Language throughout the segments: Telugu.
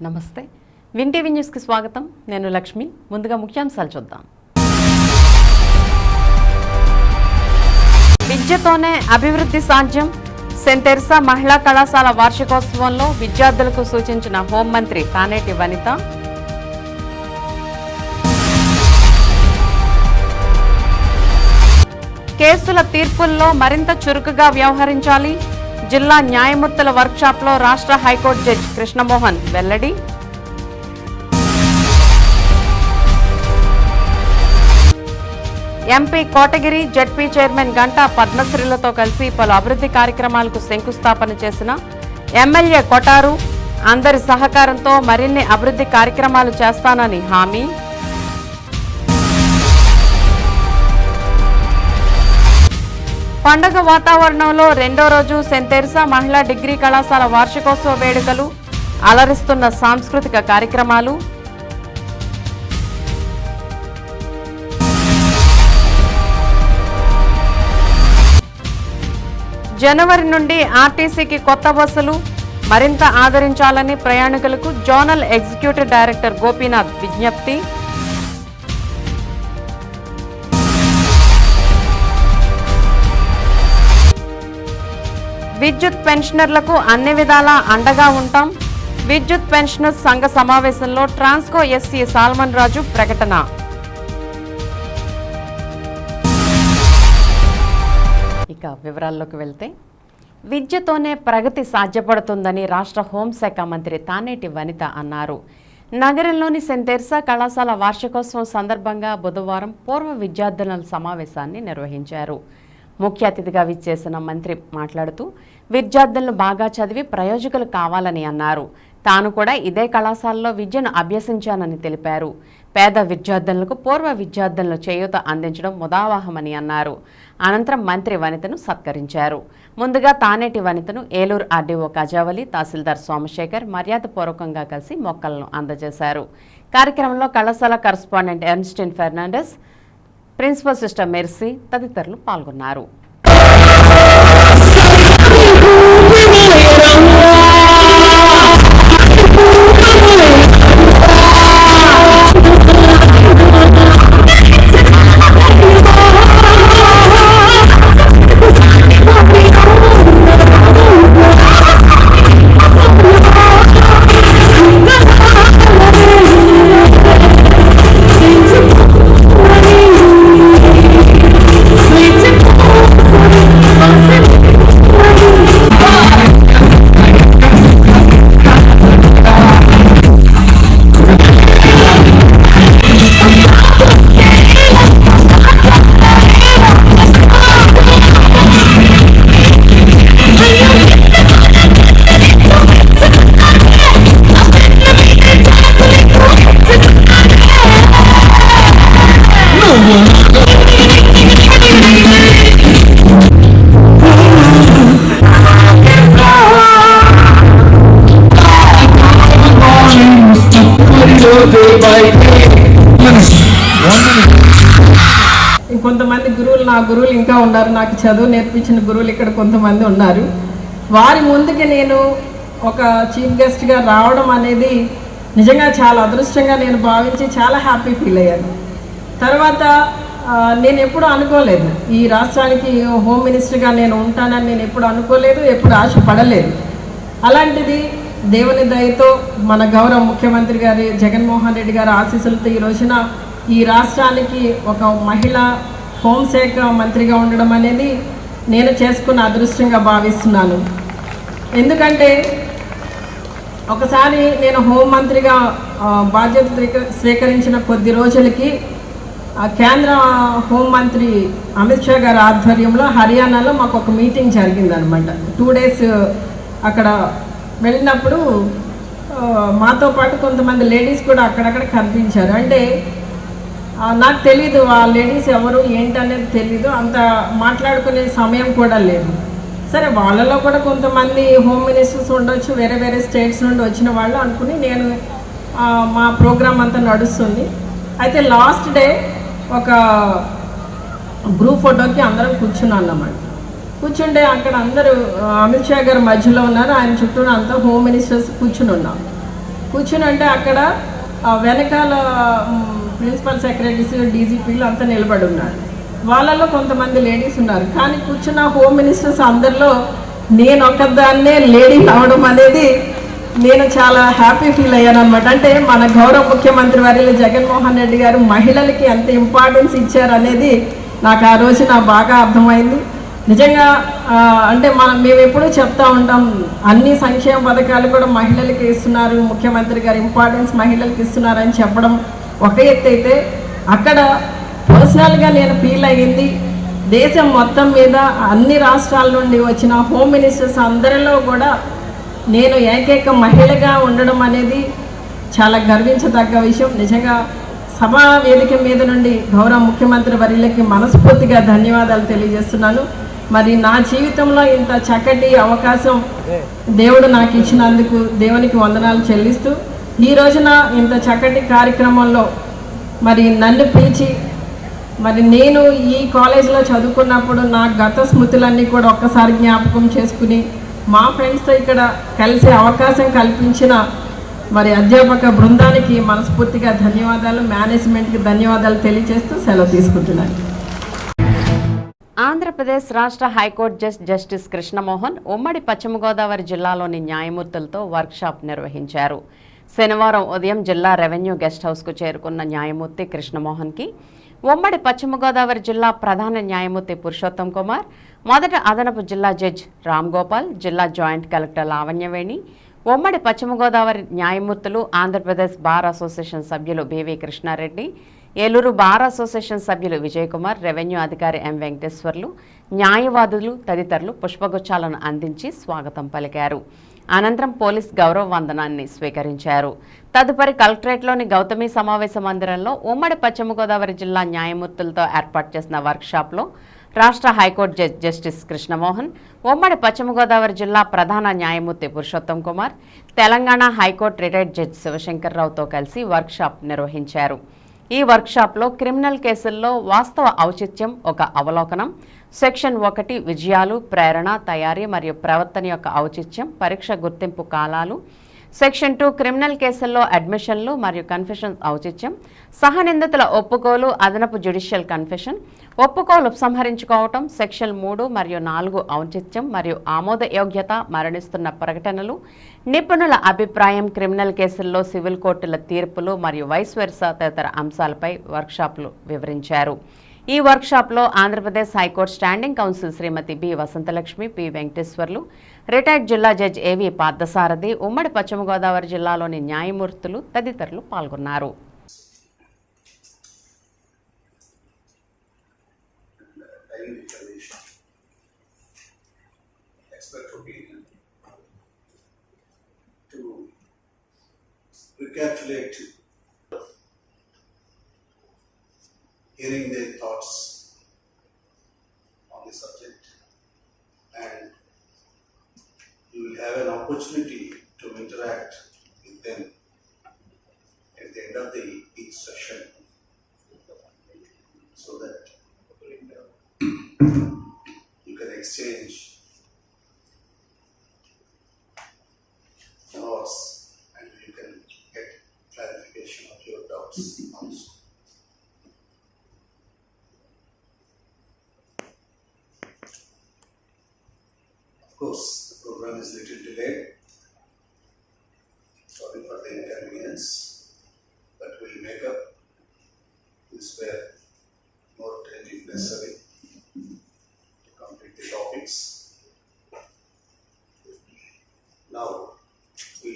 నమస్తే విన్ టీవీ న్యూస్ కి స్వాగతం నేను లక్ష్మి ముందుగా ముఖ్యాంశాలు చూద్దాం విద్యతోనే అభివృద్ధి సాధ్యం సెయింట్ తెరెసా మహిళా కళాశాల వార్షికోత్సవంలో విద్యార్థులకు సూచించిన హోంమంత్రి తానేటి వనిత కేసుల తీర్పుల్లో మరింత చురుకుగా వ్యవహరించాలి జిల్లా న్యాయమూర్తుల వర్క్షాప్లో రాష్ట్ర హైకోర్టు జడ్జి కృష్ణమోహన్ వెల్లడి MP Kotagiri ZP chairman Ganta పద్మశ్రీలతో కలిసి పలు అభివృద్ధి కార్యక్రమాలకు శంకుస్థాపన చేసిన ఎమ్మెల్యే కొటారు అందరి సహకారంతో మరిన్ని అభివృద్ధి కార్యక్రమాలు చేస్తానని హామీ పండగ వాతావరణంలో రెండో రోజు సెయింట్ తెరెసా మహిళా డిగ్రీ కళాశాల వార్షికోత్సవ వేడుకలు అలరిస్తున్న సాంస్కృతిక కార్యక్రమాలు జనవరి నుండి ఆర్టీసీకి కొత్త బస్సులు మరింత ఆదరించాలని ప్రయాణికులకు జోనల్ ఎగ్జిక్యూటివ్ డైరెక్టర్ గోపీనాథ్ విజ్ఞప్తి విద్యుత్ పెన్షనర్లకు అన్ని విధాలా అండగా ఉంటాం విద్యుత్ పెన్షనర్స్ సంఘ సమావేశంలో ట్రాన్స్కో ఎస్సీ సాల్మన్ రాజు ప్రకటన ఇక వివరాల్లోకి వెళ్తే విద్యతోనే ప్రగతి సాధ్యపడుతుందని రాష్ట్ర హోంశాఖ మంత్రి తానేటి వనిత అన్నారు నగరంలోని సెయింట్ తెరెసా కళాశాల వార్షికోత్సవం సందర్భంగా బుధవారం పూర్వ విద్యార్థుల సమావేశాన్ని నిర్వహించారు ముఖ్య అతిథిగా విచ్చేసిన మంత్రి మాట్లాడుతూ విద్యార్థులను బాగా చదివి ప్రయోజకులు కావాలని అన్నారు తాను కూడా ఇదే కళాశాలలో విద్యను అభ్యసించానని తెలిపారు పేద విద్యార్థులకు పూర్వ విద్యార్థులను చేయూత అందించడం ముదావాహమని అన్నారు అనంతరం మంత్రి వనితను సత్కరించారు ముందుగా తానేటి వనితను ఏలూరు ఆర్డీఓ కజావలి తహసీల్దార్ సోమశేఖర్ మర్యాదపూర్వకంగా కలిసి మొక్కలను అందజేశారు కార్యక్రమంలో కళాశాల correspondent Ernestine Fernandes principal sister Mercy తదితరులు పాల్గొన్నారు కొంతమంది గురువులు నా గురువులు ఇంకా ఉన్నారు నాకు చదువు నేర్పించిన గురువులు ఇక్కడ కొంతమంది ఉన్నారు వారి ముందుకి నేను ఒక చీఫ్ గెస్ట్గా రావడం అనేది నిజంగా చాలా అదృష్టంగా నేను భావించి చాలా హ్యాపీ ఫీల్ అయ్యాను తర్వాత నేను ఎప్పుడు అనుకోలేదు ఈ రాష్ట్రానికి హోమ్ మినిస్టర్గా నేను ఉంటానని నేను ఎప్పుడు అనుకోలేదు ఎప్పుడు ఆశపడలేదు అలాంటిది దేవుని దయతో మన గౌరవ ముఖ్యమంత్రి గారి జగన్మోహన్ రెడ్డి గారి ఆశీస్సులతో ఈ రోజున ఈ రాష్ట్రానికి ఒక మహిళ హోంశాఖ మంత్రిగా ఉండడం అనేది నేను చేసుకున్న అదృష్టంగా భావిస్తున్నాను ఎందుకంటే ఒకసారి నేను హోంమంత్రిగా బాధ్యత స్వీకరించిన కొద్ది రోజులకి కేంద్ర హోంమంత్రి అమిత్ షా గారి ఆధ్వర్యంలో హర్యానాలో మాకు ఒక మీటింగ్ జరిగిందనమాట 2 days అక్కడ వెళ్ళినప్పుడు మాతో పాటు కొంతమంది లేడీస్ కూడా అక్కడక్కడ కనిపించారు అంటే నాకు తెలీదు ఆ లేడీస్ ఎవరు ఏంటనేది తెలీదు అంత మాట్లాడుకునే సమయం కూడా లేదు సరే వాళ్ళలో కూడా కొంతమంది హోమ్ మినిస్టర్స్ ఉండొచ్చు వేరే వేరే స్టేట్స్ నుండి వచ్చిన వాళ్ళు అనుకుని నేను మా ప్రోగ్రామ్ అంతా నడుస్తుంది అయితే లాస్ట్ డే ఒక గ్రూప్ ఫోటోకి అందరం కూర్చున్నాం అన్నమాట కూర్చుంటే అక్కడ అందరూ అమిత్ షా గారు మధ్యలో ఉన్నారు ఆయన చుట్టూ అంతా హోమ్ మినిస్టర్స్ కూర్చుని ఉన్నాం కూర్చుని అంటే అక్కడ వెనకాల ప్రిన్సిపల్ సెక్రటరీస్ డీజీపీలు అంతా నిలబడి ఉన్నారు. వాళ్ళలో కొంతమంది లేడీస్ ఉన్నారు. కానీ కూర్చున్న హోమ్ మినిస్టర్స్ అందరిలో నేను ఒక్కదాన్నే లేడీ రావడం అనేది నేను చాలా హ్యాపీ ఫీల్ అయ్యాను అనమాట. అంటే మన గౌరవ ముఖ్యమంత్రి వర్యులు జగన్మోహన్ రెడ్డి గారు మహిళలకి ఎంత ఇంపార్టెన్స్ ఇచ్చారనేది నాకు ఆ రోజున బాగా అర్థమైంది. నిజంగా అంటే మేము ఎప్పుడూ చెప్తా ఉంటాం, అన్ని సంక్షేమ పథకాలు కూడా మహిళలకి ఇస్తున్నారు, ముఖ్యమంత్రి గారు ఇంపార్టెన్స్ మహిళలకి ఇస్తున్నారని చెప్పడం ఒక ఎత్తు అయితే, అక్కడ పర్సనల్గా నేను ఫీల్ అయ్యింది దేశం మొత్తం మీద అన్ని రాష్ట్రాల నుండి వచ్చిన హోమ్ మినిస్టర్స్ అందరిలో కూడా నేను ఏకైక మహిళగా ఉండడం అనేది చాలా గర్వించదగ్గ విషయం. నిజంగా సభా వేదిక మీద నుండి గౌరవ ముఖ్యమంత్రి వర్యులకి మనస్ఫూర్తిగా ధన్యవాదాలు తెలియజేస్తున్నాను. మరి నా జీవితంలో ఇంత చక్కటి అవకాశం దేవుడు నాకు ఇచ్చినందుకు దేవునికి వందనాలు చెల్లిస్తూ, ఈ రోజున ఇంత చక్కటి కార్యక్రమంలో మరి నన్ను పిలిచి, మరి నేను ఈ కాలేజీలో చదువుకున్నప్పుడు నా గత స్మృతులన్నీ కూడా ఒక్కసారి జ్ఞాపకం చేసుకుని మా ఫ్రెండ్స్తో ఇక్కడ కలిసే అవకాశం కల్పించిన మరి అధ్యాపక బృందానికి మనస్ఫూర్తిగా ధన్యవాదాలు, మేనేజ్మెంట్కి ధన్యవాదాలు తెలియజేస్తూ సెలవు తీసుకుంటున్నాను. ఆంధ్రప్రదేశ్ రాష్ట్ర హైకోర్టు జస్టిస్ కృష్ణమోహన్ ఉమ్మడి పశ్చిమ గోదావరి జిల్లాలోని న్యాయమూర్తులతో వర్క్షాప్ నిర్వహించారు. శనివారం ఉదయం జిల్లా రెవెన్యూ గెస్ట్ హౌస్కు చేరుకున్న న్యాయమూర్తి కృష్ణమోహన్కి ఉమ్మడి పశ్చిమ గోదావరి జిల్లా ప్రధాన న్యాయమూర్తి పురుషోత్తం కుమార్, మొదట అదనపు జిల్లా జడ్జి రామ్ గోపాల్, జిల్లా జాయింట్ కలెక్టర్ లావణ్యవేణి, ఉమ్మడి పశ్చిమ గోదావరి న్యాయమూర్తులు, ఆంధ్రప్రదేశ్ బార్ అసోసియేషన్ సభ్యులు BV Krishna Reddy, Eluru bar association సభ్యులు విజయ్ కుమార్, రెవెన్యూ అధికారి ఎం వెంకటేశ్వర్లు, న్యాయవాదులు తదితరులు పుష్పగుచ్చాలను అందించి స్వాగతం పలికారు. అనంతరం పోలీస్ గౌరవ వందనాన్ని స్వీకరించారు. తదుపరి కలెక్టరేట్లోని గౌతమి సమావేశ మందిరంలో ఉమ్మడి పశ్చిమ గోదావరి జిల్లా న్యాయమూర్తులతో ఏర్పాటు చేసిన వర్క్షాప్లో రాష్ట్ర హైకోర్టు జస్టిస్ కృష్ణమోహన్, ఉమ్మడి పశ్చిమ గోదావరి జిల్లా ప్రధాన న్యాయమూర్తి Purushottam Kumar, Telangana high court retired judge శివశంకర్రావుతో కలిసి వర్క్షాప్ నిర్వహించారు. ఈ వర్క్షాప్లో క్రిమినల్ కేసుల్లో వాస్తవ ఔచిత్యం ఒక అవలోకనం, సెక్షన్ 1 విజయాలు, ప్రేరణ, తయారీ మరియు ప్రవర్తన యొక్క ఔచిత్యం, పరీక్ష గుర్తింపు కాలాలు, సెక్షన్ 2 క్రిమినల్ కేసుల్లో అడ్మిషన్లు మరియు కన్ఫెషన్ ఔచిత్యం, సహనిందితుల ఒప్పుకోలు, అదనపు జ్యుడిషియల్ కన్ఫెషన్, ఒప్పుకోలు ఉపసంహరించుకోవటం, సెక్షన్ 3 మరియు 4 ఔచిత్యం మరియు ఆమోదయోగ్యత, మరణిస్తున్న ప్రకటనలు, నిపుణుల అభిప్రాయం, క్రిమినల్ కేసుల్లో సివిల్ కోర్టుల తీర్పులు మరియు వైస్ వెర్సా తదితర అంశాలపై వర్క్షాప్లు వివరించారు. ఈ వర్క్షాప్లో Andhra Pradesh high court standing counsel Shrimati B Vasanthalakshmi, P Venkateswarlu, retired జిల్లా జడ్జి ఏవి పార్థసారథి, ఉమ్మడి పశ్చిమ గోదావరి జిల్లాలోని న్యాయమూర్తులు తదితరులు పాల్గొన్నారు. Hearing their thoughts on the subject, and you will have an opportunity to interact with them at the end of each session, so that you can exchange thoughts and you can get clarification of your doubts also. Of course, the program is little delayed. Sorry for the inconvenience, but we'll make up. This were more time if necessary to complete the topics. Now we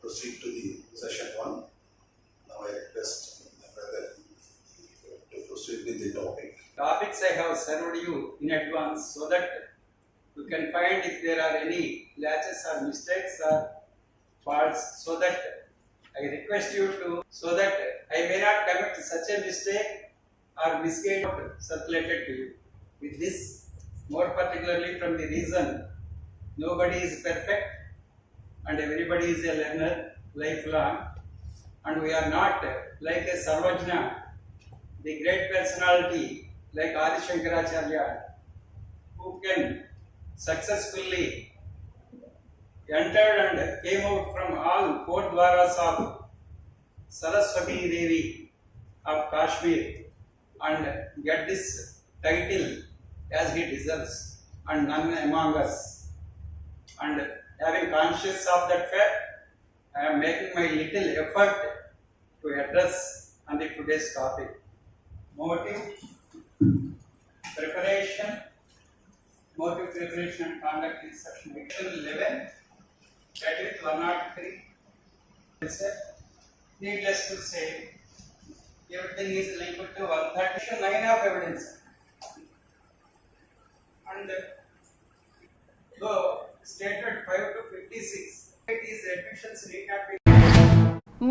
proceed to the session 1. Now I request my brother to proceed with the topic. Topics I have served you in advance so that you can find if there are any lapses or mistakes or faults, so that I request you to, so that I may not commit such a mistake or misguide circulated to you. With this, more particularly from the reason nobody is perfect and everybody is a learner lifelong, and we are not like a Sarvajna, the great personality like Adi Shankaracharya, who can successfully entered and came out from all 4 dwaras of Saraswati Devi of Kashmir and get this title as he deserves, and none among us. And having conscious of that fact, I am making my little effort to address on the today's topic. Motive, preparation and conduct in section 11, that is 103. Needless to say, everything is linked to 139 of evidence. And though stated 5 to 56, it is admissions recapitulation.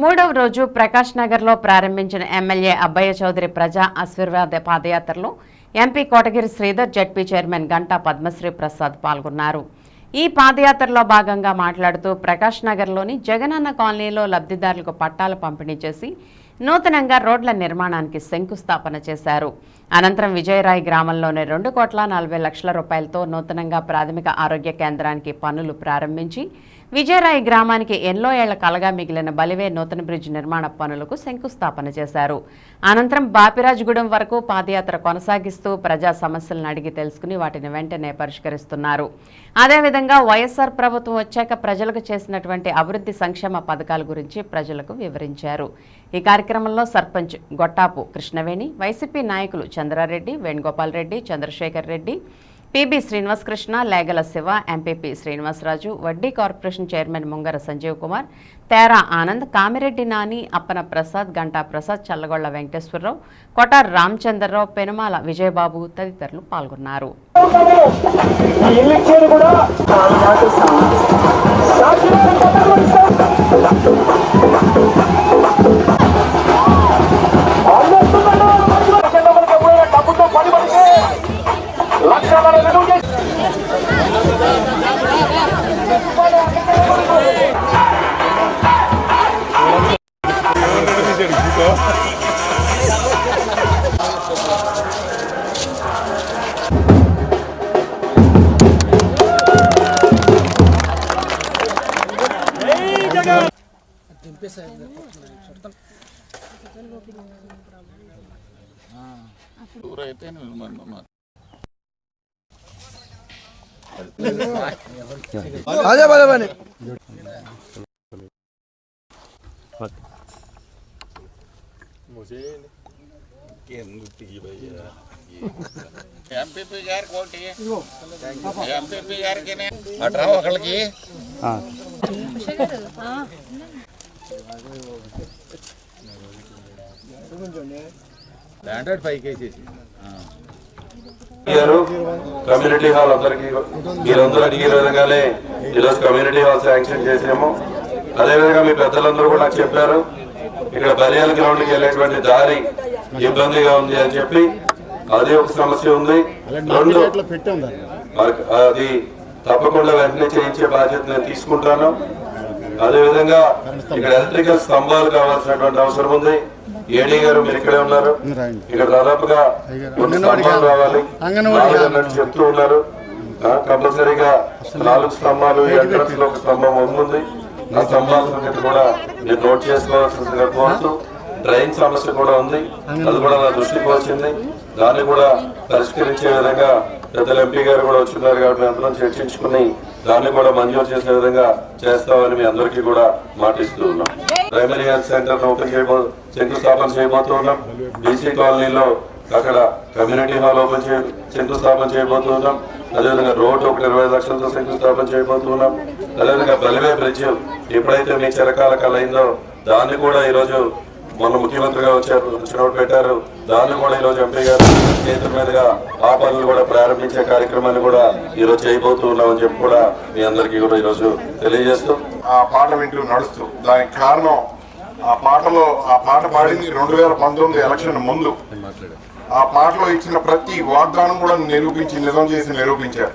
మూడవ రోజు ప్రకాష్ నగర్లో ప్రారంభించిన ఎమ్మెల్యే అబ్బయ్య చౌదరి ప్రజా ఆశీర్వాద పాదయాత్రలో MP Kotagiri Sridhar, ZP chairman Ganta Padmasri Prasad పాల్గొన్నారు. ఈ పాదయాత్రలో భాగంగా మాట్లాడుతూ ప్రకాష్ నగర్లోని జగనన్న కాలనీలో లబ్ధిదారులకు పట్టాలు పంపిణీ చేసి నూతనంగా రోడ్ల నిర్మాణానికి శంకుస్థాపన చేశారు. అనంతరం విజయరాయ్ గ్రామంలోని 2,40,00,000 రూపాయలతో నూతనంగా ప్రాథమిక ఆరోగ్య కేంద్రానికి పనులు ప్రారంభించి విజయరాయ్ గ్రామానికి ఎన్నో ఏళ్ల కలగా మిగిలిన బలివే నూతన బ్రిడ్జ్ నిర్మాణ పనులకు శంకుస్థాపన చేశారు. అనంతరం బాపిరాజ్గూడెం వరకు పాదయాత్ర కొనసాగిస్తూ ప్రజా సమస్యలను అడిగి తెలుసుకుని వాటిని వెంటనే పరిష్కరిస్తున్నారు. అదేవిధంగా వైఎస్ఆర్ ప్రభుత్వం వచ్చాక ప్రజలకు చేసినటువంటి అభివృద్ధి సంక్షేమ పథకాల గురించి ప్రజలకు వివరించారు. ఈ కార్యక్రమంలో సర్పంచ్ గొట్టాపు కృష్ణవేణి, వైసీపీ నాయకులు చంద్రారెడ్డి, వేణుగోపాల్ రెడ్డి, చంద్రశేఖర్ రెడ్డి, పిబి శ్రీనివాస్ కృష్ణ, లేగల శివ, ఎంపీపీ శ్రీనివాసరాజు, వడ్డీ కార్పొరేషన్ చైర్మన్ ముంగర సంజీవ్ కుమార్, తేరా ఆనంద్, కామిరెడ్డి నాని, అప్పన ప్రసాద్, గంటా ప్రసాద్, చల్లగొళ్ల వెంకటేశ్వరరావు, కొటార్ రామచంద్రరావు, పెనుమాల విజయబాబు తదితరులు పాల్గొన్నారు. आजा बाले बने मुझे ఎంపీపీ గారు కోటి ఎంపీపీ గారికి అట్రా ఒకళ్ళకి స్టాండర్డ్ 5 కేజీస్ కమ్యూనిటీ హాల్ అందరికి మీరందరూ అడిగే విధంగానే ఈరోజు కమ్యూనిటీ హాల్ శాంక్షన్ చేసాము. అదేవిధంగా మీ పెద్దలందరూ కూడా నాకు చెప్పారు ఇక్కడ బలియాల గ్రౌండ్ కి వెళ్ళేటువంటి దారి ఇబ్బందిగా ఉంది అని చెప్పి, అది ఒక సమస్య ఉంది. రెండు, అది తప్పకుండా వెంటనే చేయించే బాధ్యత నేను తీసుకుంటాను. అదేవిధంగా ఇక్కడ ఎలక్ట్రికల్ స్తంభాలు కావాల్సినటువంటి అవసరం ఉంది. ఏడీ గారు మీరు ఇక్కడే ఉన్నారు, ఇక్కడ దాదాపుగా కొన్ని స్తంభాలు రావాలి అన్నట్టు చెప్తూ ఉన్నారు. కంపల్సరీగా 4 స్తంభాలు, ఎంట్రన్స్ లో ఒక స్తంభం ఉంది. ఆ స్తంభాల సంగతి కూడా మీరు నోట్ చేసుకోవాల్సిందిగా కోరుతూ, డ్రైన్ సమస్య కూడా ఉంది, అది కూడా నా దృష్టికి వచ్చింది. దాన్ని కూడా పరిష్కరించే విధంగా పెద్దలు ఎంపీ గారు కూడా వచ్చిన్నారు కాబట్టి అందరం చర్చించుకుని దాన్ని కూడా మంజూరు చేసే విధంగా చేస్తామని మీ అందరికీ కూడా మాటిస్తూ ఉన్నాం. ప్రైమరీ హెల్త్ సెంటర్ ఓపెన్ శంకుస్థాపన చేయబోతూ ఉన్నాం. బీసీ కాలనీలో అక్కడ కమ్యూనిటీ హాల్ ఓపెన్ శంకుస్థాపన చేయబోతున్నాం. అదేవిధంగా రోడ్డు 20 లక్షలతో శంకుస్థాపన చేయబోతున్నాం. అదేవిధంగా బలివే బ్రిడ్జ్ ఎప్పుడైతే మీ చిరకాల కళ అయిందో దాన్ని కూడా ఈరోజు మొన్న ముఖ్యమంత్రిగా వచ్చినప్పుడు పెట్టారు. దాన్ని కూడా ఈరోజు ఎంపీ గారు చేతుల మీదుగా ఆ పనులు కూడా ప్రారంభించే కార్యక్రమాన్ని కూడా ఈరోజు చేయబోతూ ఉన్నామని చెప్పి కూడా మీ అందరికీ కూడా ఈరోజు తెలియజేస్తూ, ఆ పాట వింటూ నడుస్తూ, దానికి కారణం ఆ పాట పాడింది 2019 ఎలక్షన్ ముందు. ఆ పాటలో ఇచ్చిన ప్రతి వాగ్దానం కూడా నిరూపించారు.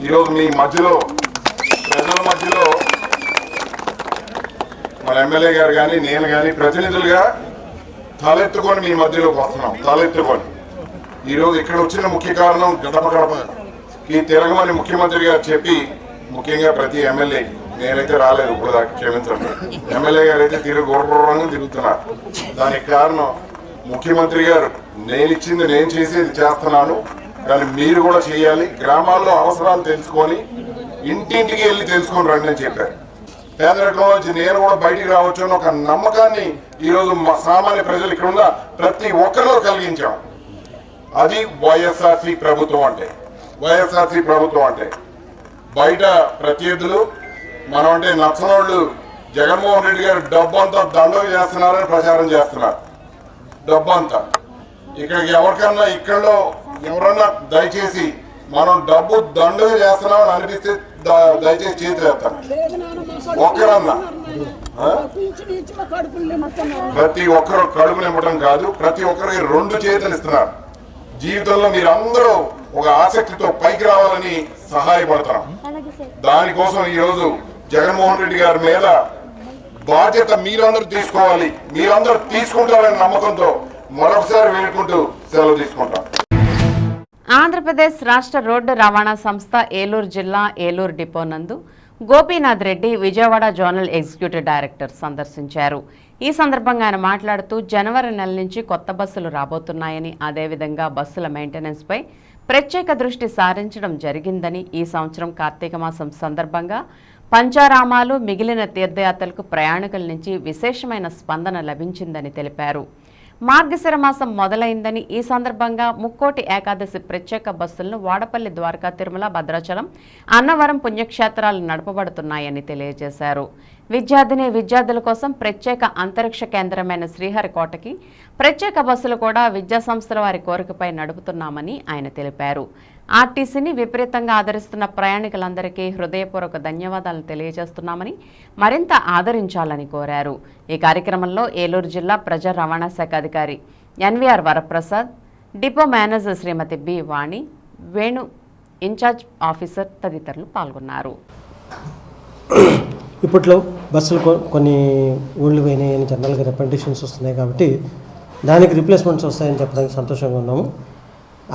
ఈరోజు మీ మధ్యలో, ప్రజల మధ్యలో మన ఎమ్మెల్యే గారు కానీ నేను కానీ ప్రతినిధులుగా తలెత్తుకొని మీ మధ్యలోకి వస్తున్నాం. తలెత్తుకొని ఈరోజు ఇక్కడ వచ్చిన ముఖ్య కారణం గడప గడప ఈ తిరగమని ముఖ్యమంత్రి గారు చెప్పి, ముఖ్యంగా ప్రతి ఎమ్మెల్యేకి నేనైతే రాలేదు ఇప్పుడు దాకా, క్షమించండి. ఎమ్మెల్యే గారు అయితే గుర్రంగా తిరుగుతున్నారు. దానికి కారణం ముఖ్యమంత్రి గారు నేను ఇచ్చింది నేను చేసేది చేస్తున్నాను, కానీ మీరు కూడా చేయాలి, గ్రామాల్లో అవసరాలు తెలుసుకొని ఇంటింటికి వెళ్ళి తెలుసుకొని రండి అని చెప్పారు. పేదరికంలో నుంచి నేను కూడా బయటికి రావచ్చు అని ఒక నమ్మకాన్ని ఈరోజు సామాన్య ప్రజలు ఇక్కడ ఉన్న ప్రతి ఒక్కరిలో కలిగించాం. అది వైఎస్ఆర్సీ ప్రభుత్వం అంటే. వైఎస్ఆర్సీ ప్రభుత్వం అంటే బయట ప్రత్యర్థులు మనం అంటే నచ్చనోళ్ళు జగన్మోహన్ రెడ్డి గారు డబ్బు అంతా దండగ చేస్తున్నారని ప్రచారం చేస్తున్నారు. డబ్బు అంతా ఇక్కడికి ఎవరికన్నా ఇక్కడలో ఎవరన్నా దయచేసి మనం డబ్బు దండగ చేస్తున్నామని అనిపిస్తే దయచేసి చేతులు ఎత్తాను. ఒక్కరన్నా ప్రతి ఒక్కరు కడుపు నింపడం కాదు, ప్రతి ఒక్కరికి 2 చేతులు ఇస్తున్నారు. జీవితంలో మీరు అందరూ ఒక ఆసక్తితో పైకి రావాలని సహాయపడతాం. దానికోసం ఈరోజు జగన్మోహన్ రెడ్డి గారి మీద బాధ్యత మీరందరూ తీసుకోవాలి, మీరందరూ తీసుకుంటారనే నమ్మకంతో మరొకసారి వేడుకుంటూ సెలవు తీసుకుంటాం. ఆంధ్రప్రదేశ్ రాష్ట్ర రోడ్డు రవాణా సంస్థ ఏలూరు జిల్లా ఏలూరు డిపో నందు Gopinath Reddy Vijayawada zonal executive director సందర్శించారు. ఈ సందర్భంగా ఆయన మాట్లాడుతూ జనవరి నెల నుంచి కొత్త బస్సులు రాబోతున్నాయని, అదేవిధంగా బస్సుల మెయింటెనెన్స్పై ప్రత్యేక దృష్టి సారించడం జరిగిందని, ఈ సంవత్సరం కార్తీక మాసం సందర్భంగా పంచారామాలు మిగిలిన తీర్థయాత్రలకు ప్రయాణికుల నుంచి విశేషమైన స్పందన లభించిందని తెలిపారు. మార్గశిర మాసం మొదలైందని, ఈ సందర్భంగా ముక్కోటి ఏకాదశి ప్రత్యేక బస్సులను వాడపల్లి, ద్వారకా, తిరుమల, భద్రాచలం, అన్నవరం పుణ్యక్షేత్రాలు నడపబడుతున్నాయని తెలియజేశారు. విద్యార్థుల కోసం ప్రత్యేక అంతరిక్ష కేంద్రమైన శ్రీహరికోటకి ప్రత్యేక బస్సులు కూడా విద్యాసంస్థల వారి కోరికపై నడుపుతున్నామని ఆయన తెలిపారు. ఆర్టీసీని విపరీతంగా ఆదరిస్తున్న ప్రయాణికులందరికీ హృదయపూర్వక ధన్యవాదాలు తెలియజేస్తున్నామని, మరింత ఆదరించాలని కోరారు. ఈ కార్యక్రమంలో ఏలూరు జిల్లా ప్రజా రవాణా శాఖ అధికారి ఎన్వీఆర్ వరప్రసాద్, డిపో మేనేజర్ శ్రీమతి బి వాణి, వేణు ఇన్ఛార్జ్ ఆఫీసర్ తదితరులు పాల్గొన్నారు. ఇప్పట్లో బస్సులు కొన్ని ఊళ్ళు పోయినాయని జనరల్గా రిప్రజెంటేషన్స్ వస్తున్నాయి కాబట్టి దానికి రిప్లేస్మెంట్స్ వస్తాయని చెప్పడానికి సంతోషంగా ఉన్నాము.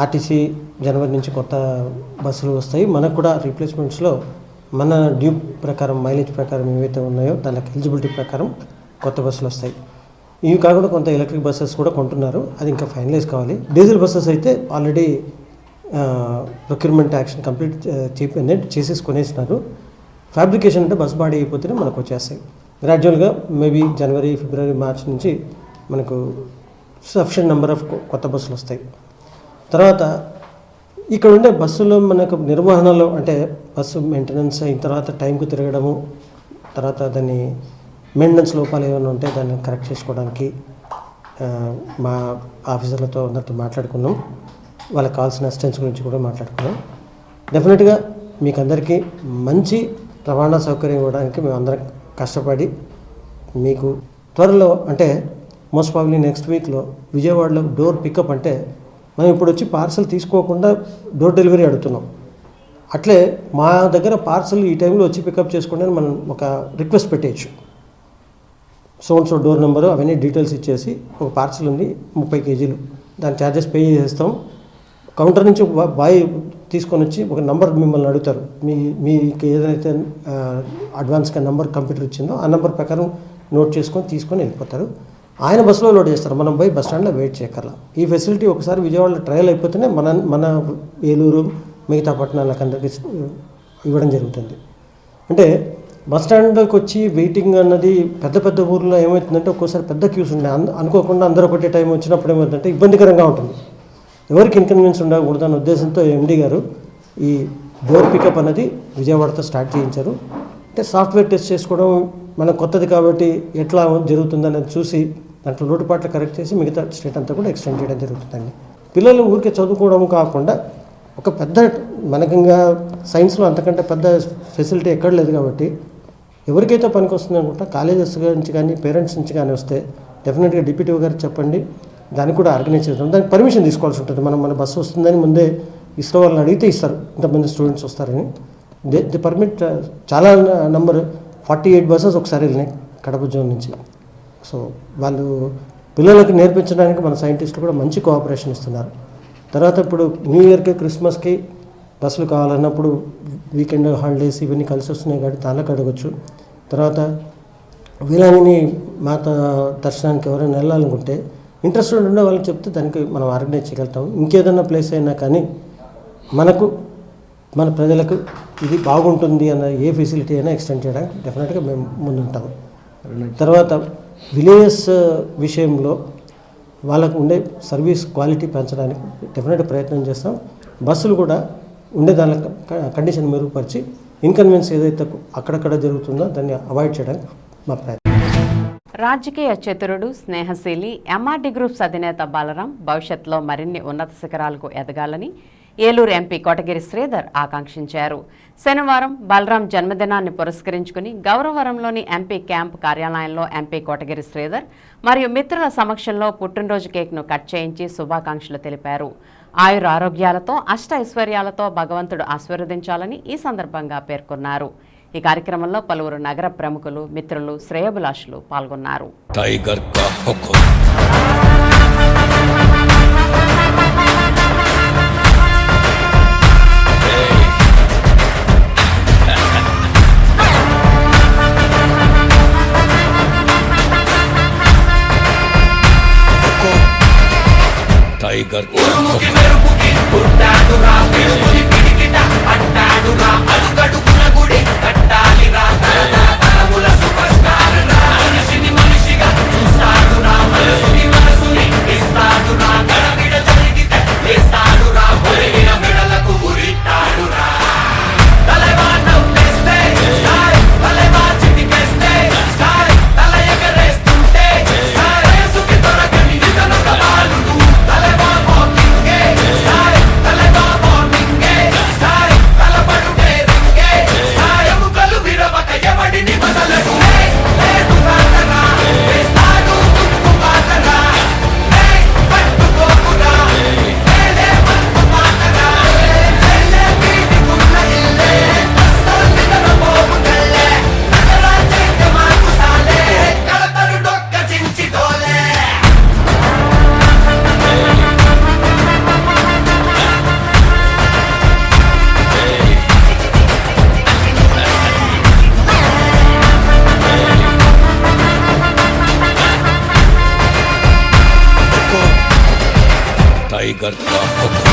ఆర్టీసీ జనవరి నుంచి కొత్త బస్సులు వస్తాయి. మనకు కూడా రీప్లేస్మెంట్స్లో మన డ్యూ ప్రకారం, మైలేజ్ ప్రకారం ఏవైతే ఉన్నాయో దానికి ఎలిజిబిలిటీ ప్రకారం కొత్త బస్సులు వస్తాయి. ఇవి కాకుండా కొంత ఎలక్ట్రిక్ బస్సెస్ కూడా కొంటున్నారు, అది ఇంకా ఫైనలైజ్ కావాలి. డీజిల్ బస్సెస్ అయితే ఆల్రెడీ ప్రొక్యూర్మెంట్ యాక్షన్ కంప్లీట్ చేసేసుకునేసినారు. ఫ్యాబ్రికేషన్ అంటే బస్ బాడీ అయిపోతేనే మనకు వచ్చేస్తాయి. గ్రాడ్యువల్గా మేబీ జనవరి, ఫిబ్రవరి, మార్చ్ నుంచి మనకు సఫిషియెంట్ నెంబర్ ఆఫ్ కొత్త బస్సులు వస్తాయి. తర్వాత ఇక్కడ ఉండే బస్సులో మనకు నిర్వహణలో అంటే బస్సు మెయింటెనెన్స్ అయిన తర్వాత టైంకు తిరగడము, తర్వాత దాన్ని మెయింటెనెన్స్ లోపాలు ఏమైనా ఉంటే దాన్ని కరెక్ట్ చేసుకోవడానికి మా ఆఫీసర్లతో అందరితో మాట్లాడుకున్నాం. వాళ్ళకి కావాల్సిన అసిస్టెన్స్ గురించి కూడా మాట్లాడుకున్నాం. డెఫినెట్గా మీకు అందరికీ మంచి రవాణా సౌకర్యం ఇవ్వడానికి మేము అందరం కష్టపడి మీకు త్వరలో అంటే మోస్ట్ ప్రాబబ్లీ నెక్స్ట్ వీక్లో విజయవాడలో డోర్ పికప్ అంటే మనం ఇప్పుడు వచ్చి పార్సల్ తీసుకోకుండా డోర్ డెలివరీ అడుగుతున్నాం. అట్లే మా దగ్గర పార్సల్ ఈ టైంలో వచ్చి పికప్ చేసుకోండి అని మనం ఒక రిక్వెస్ట్ పెట్టేయచ్చు. సో డోర్ నెంబరు అవన్నీ డీటెయిల్స్ ఇచ్చేసి ఒక పార్సల్ ఉంది 30 కేజీలు, దాని ఛార్జెస్ పే చేస్తాం. కౌంటర్ నుంచి బాయ్ తీసుకొని వచ్చి ఒక నెంబర్ మిమ్మల్ని అడుగుతారు. మీకు ఏదైతే అడ్వాన్స్గా నెంబర్ కంప్యూటర్ ఇచ్చిందో ఆ నెంబర్ ప్రకారం నోట్ చేసుకొని తీసుకొని వెళ్ళిపోతారు. ఆయన బస్సులో లోడ్ చేస్తారు, మనం పోయి బస్ స్టాండ్లో వెయిట్ చేయక్కర్లా. ఈ ఫెసిలిటీ ఒకసారి విజయవాడలో ట్రయల్ అయిపోతేనే మన ఏలూరు మిగతా పట్టణాలకు అందరికీ ఇవ్వడం జరుగుతుంది. అంటే బస్ స్టాండ్కి వచ్చి వెయిటింగ్ అన్నది పెద్ద ఊర్లో ఏమవుతుందంటే ఒక్కోసారి పెద్ద క్యూస్ ఉన్నాయి. అనుకోకుండా అందరూ ఒకటే టైం వచ్చినప్పుడు ఏమవుతుందంటే ఇబ్బందికరంగా ఉంటుంది. ఎవరికి ఇన్కన్వీనియన్స్ ఉండకూడదు అనే ఉద్దేశంతో ఎండీ గారు ఈ డోర్ పికప్ అనేది విజయవాడతో స్టార్ట్ చేయించారు. అంటే సాఫ్ట్వేర్ టెస్ట్ చేసుకోవడం మనకు కొత్తది కాబట్టి ఎట్లా జరుగుతుందనేది చూసి దాంట్లో లోటుపాట్లు కరెక్ట్ చేసి మిగతా స్టేట్ అంతా కూడా ఎక్స్టెండ్ చేయడం జరుగుతుందండి. పిల్లలు ఊరికే చదువుకోవడం కాకుండా ఒక పెద్ద మనకంగా సైన్స్లో అంతకంటే పెద్ద ఫెసిలిటీ ఎక్కడ లేదు కాబట్టి ఎవరికైతే పనికి వస్తుంది అనుకుంటా కాలేజెస్ నుంచి కానీ పేరెంట్స్ నుంచి కానీ వస్తే డెఫినెట్గా డిప్యూటీ గారికి చెప్పండి, దానికి కూడా ఆర్గనైజ్ చేద్దాం. దానికి పర్మిషన్ తీసుకోవాల్సి ఉంటుంది. మన బస్సు వస్తుందని ముందే ఇస్రో వాళ్ళని అడిగితే ఇస్తారు ఇంతమంది స్టూడెంట్స్ వస్తారని. ది పర్మిట్ చాలా నంబర్ 48 బస్సెస్ ఒకసారి వెళ్ళినాయి కడప జోన్ నుంచి. సో వాళ్ళు పిల్లలకి నేర్పించడానికి మన సైంటిస్టులు కూడా మంచి కోఆపరేషన్ ఇస్తున్నారు. తర్వాత ఇప్పుడు న్యూ ఇయర్కి, క్రిస్మస్కి బస్సులు కావాలన్నప్పుడు వీకెండ్ హాలిడేస్ ఇవన్నీ కలిసి వస్తున్నాయి కాబట్టి దానిలోకి అడగచ్చు. తర్వాత వేలాంగిని మాత దర్శనానికి ఎవరైనా వెళ్ళాలనుకుంటే ఇంట్రెస్ట్ ఉండే వాళ్ళకి చెప్తే దానికి మనం ఆర్గనైజ్ చేయగలుగుతాం. ఇంకేదన్నా ప్లేస్ అయినా కానీ మనకు మన ప్రజలకు ఇది బాగుంటుంది అన్న ఏ ఫెసిలిటీ అయినా ఎక్స్టెండ్ చేయడానికి డెఫినెట్గా మేము ముందుంటాము. తర్వాత విలేజెస్ విషయంలో వాళ్ళకు ఉండే సర్వీస్ క్వాలిటీ పెంచడానికి డెఫినెట్గా ప్రయత్నం చేస్తాం. బస్సులు కూడా ఉండే దాని కండిషన్ మెరుగుపరిచి ఇన్కన్వీనియన్స్ ఏదైతే అక్కడక్కడ జరుగుతుందో దాన్ని అవాయిడ్ చేయడానికి మా ప్రయత్నం. రాజకీయ చతురుడు, స్నేహశీలి ఎంఆర్డి గ్రూప్స్ అధినేత బాలరాం భవిష్యత్తులో మరిన్ని ఉన్నత శిఖరాలకు ఎదగాలని ఏలూరు ఎంపీ కోటగిరి శ్రీధర్ ఆకాంక్షించారు. శనివారం బలరాం జన్మదినాన్ని పురస్కరించుకుని గౌరవరంలోని ఎంపీ క్యాంప్ కార్యాలయంలో ఎంపీ కోటగిరి శ్రీధర్ మరియు మిత్రుల సమక్షంలో పుట్టినరోజు కేక్ను కట్ చేయించి శుభాకాంక్షలు తెలిపారు. ఆయుర ఆరోగ్యాలతో అష్ట ఐశ్వర్యాలతో భగవంతుడు ఆశీర్వదించాలని ఈ సందర్భంగా పేర్కొన్నారు. ఈ కార్యక్రమంలో పలువురు నగర ప్రముఖులు, మిత్రులు, శ్రేయోభిలాషులు పాల్గొన్నారు. టైగర్ కా హుకుం. టైగర్ టైగర్ కా హుకుం.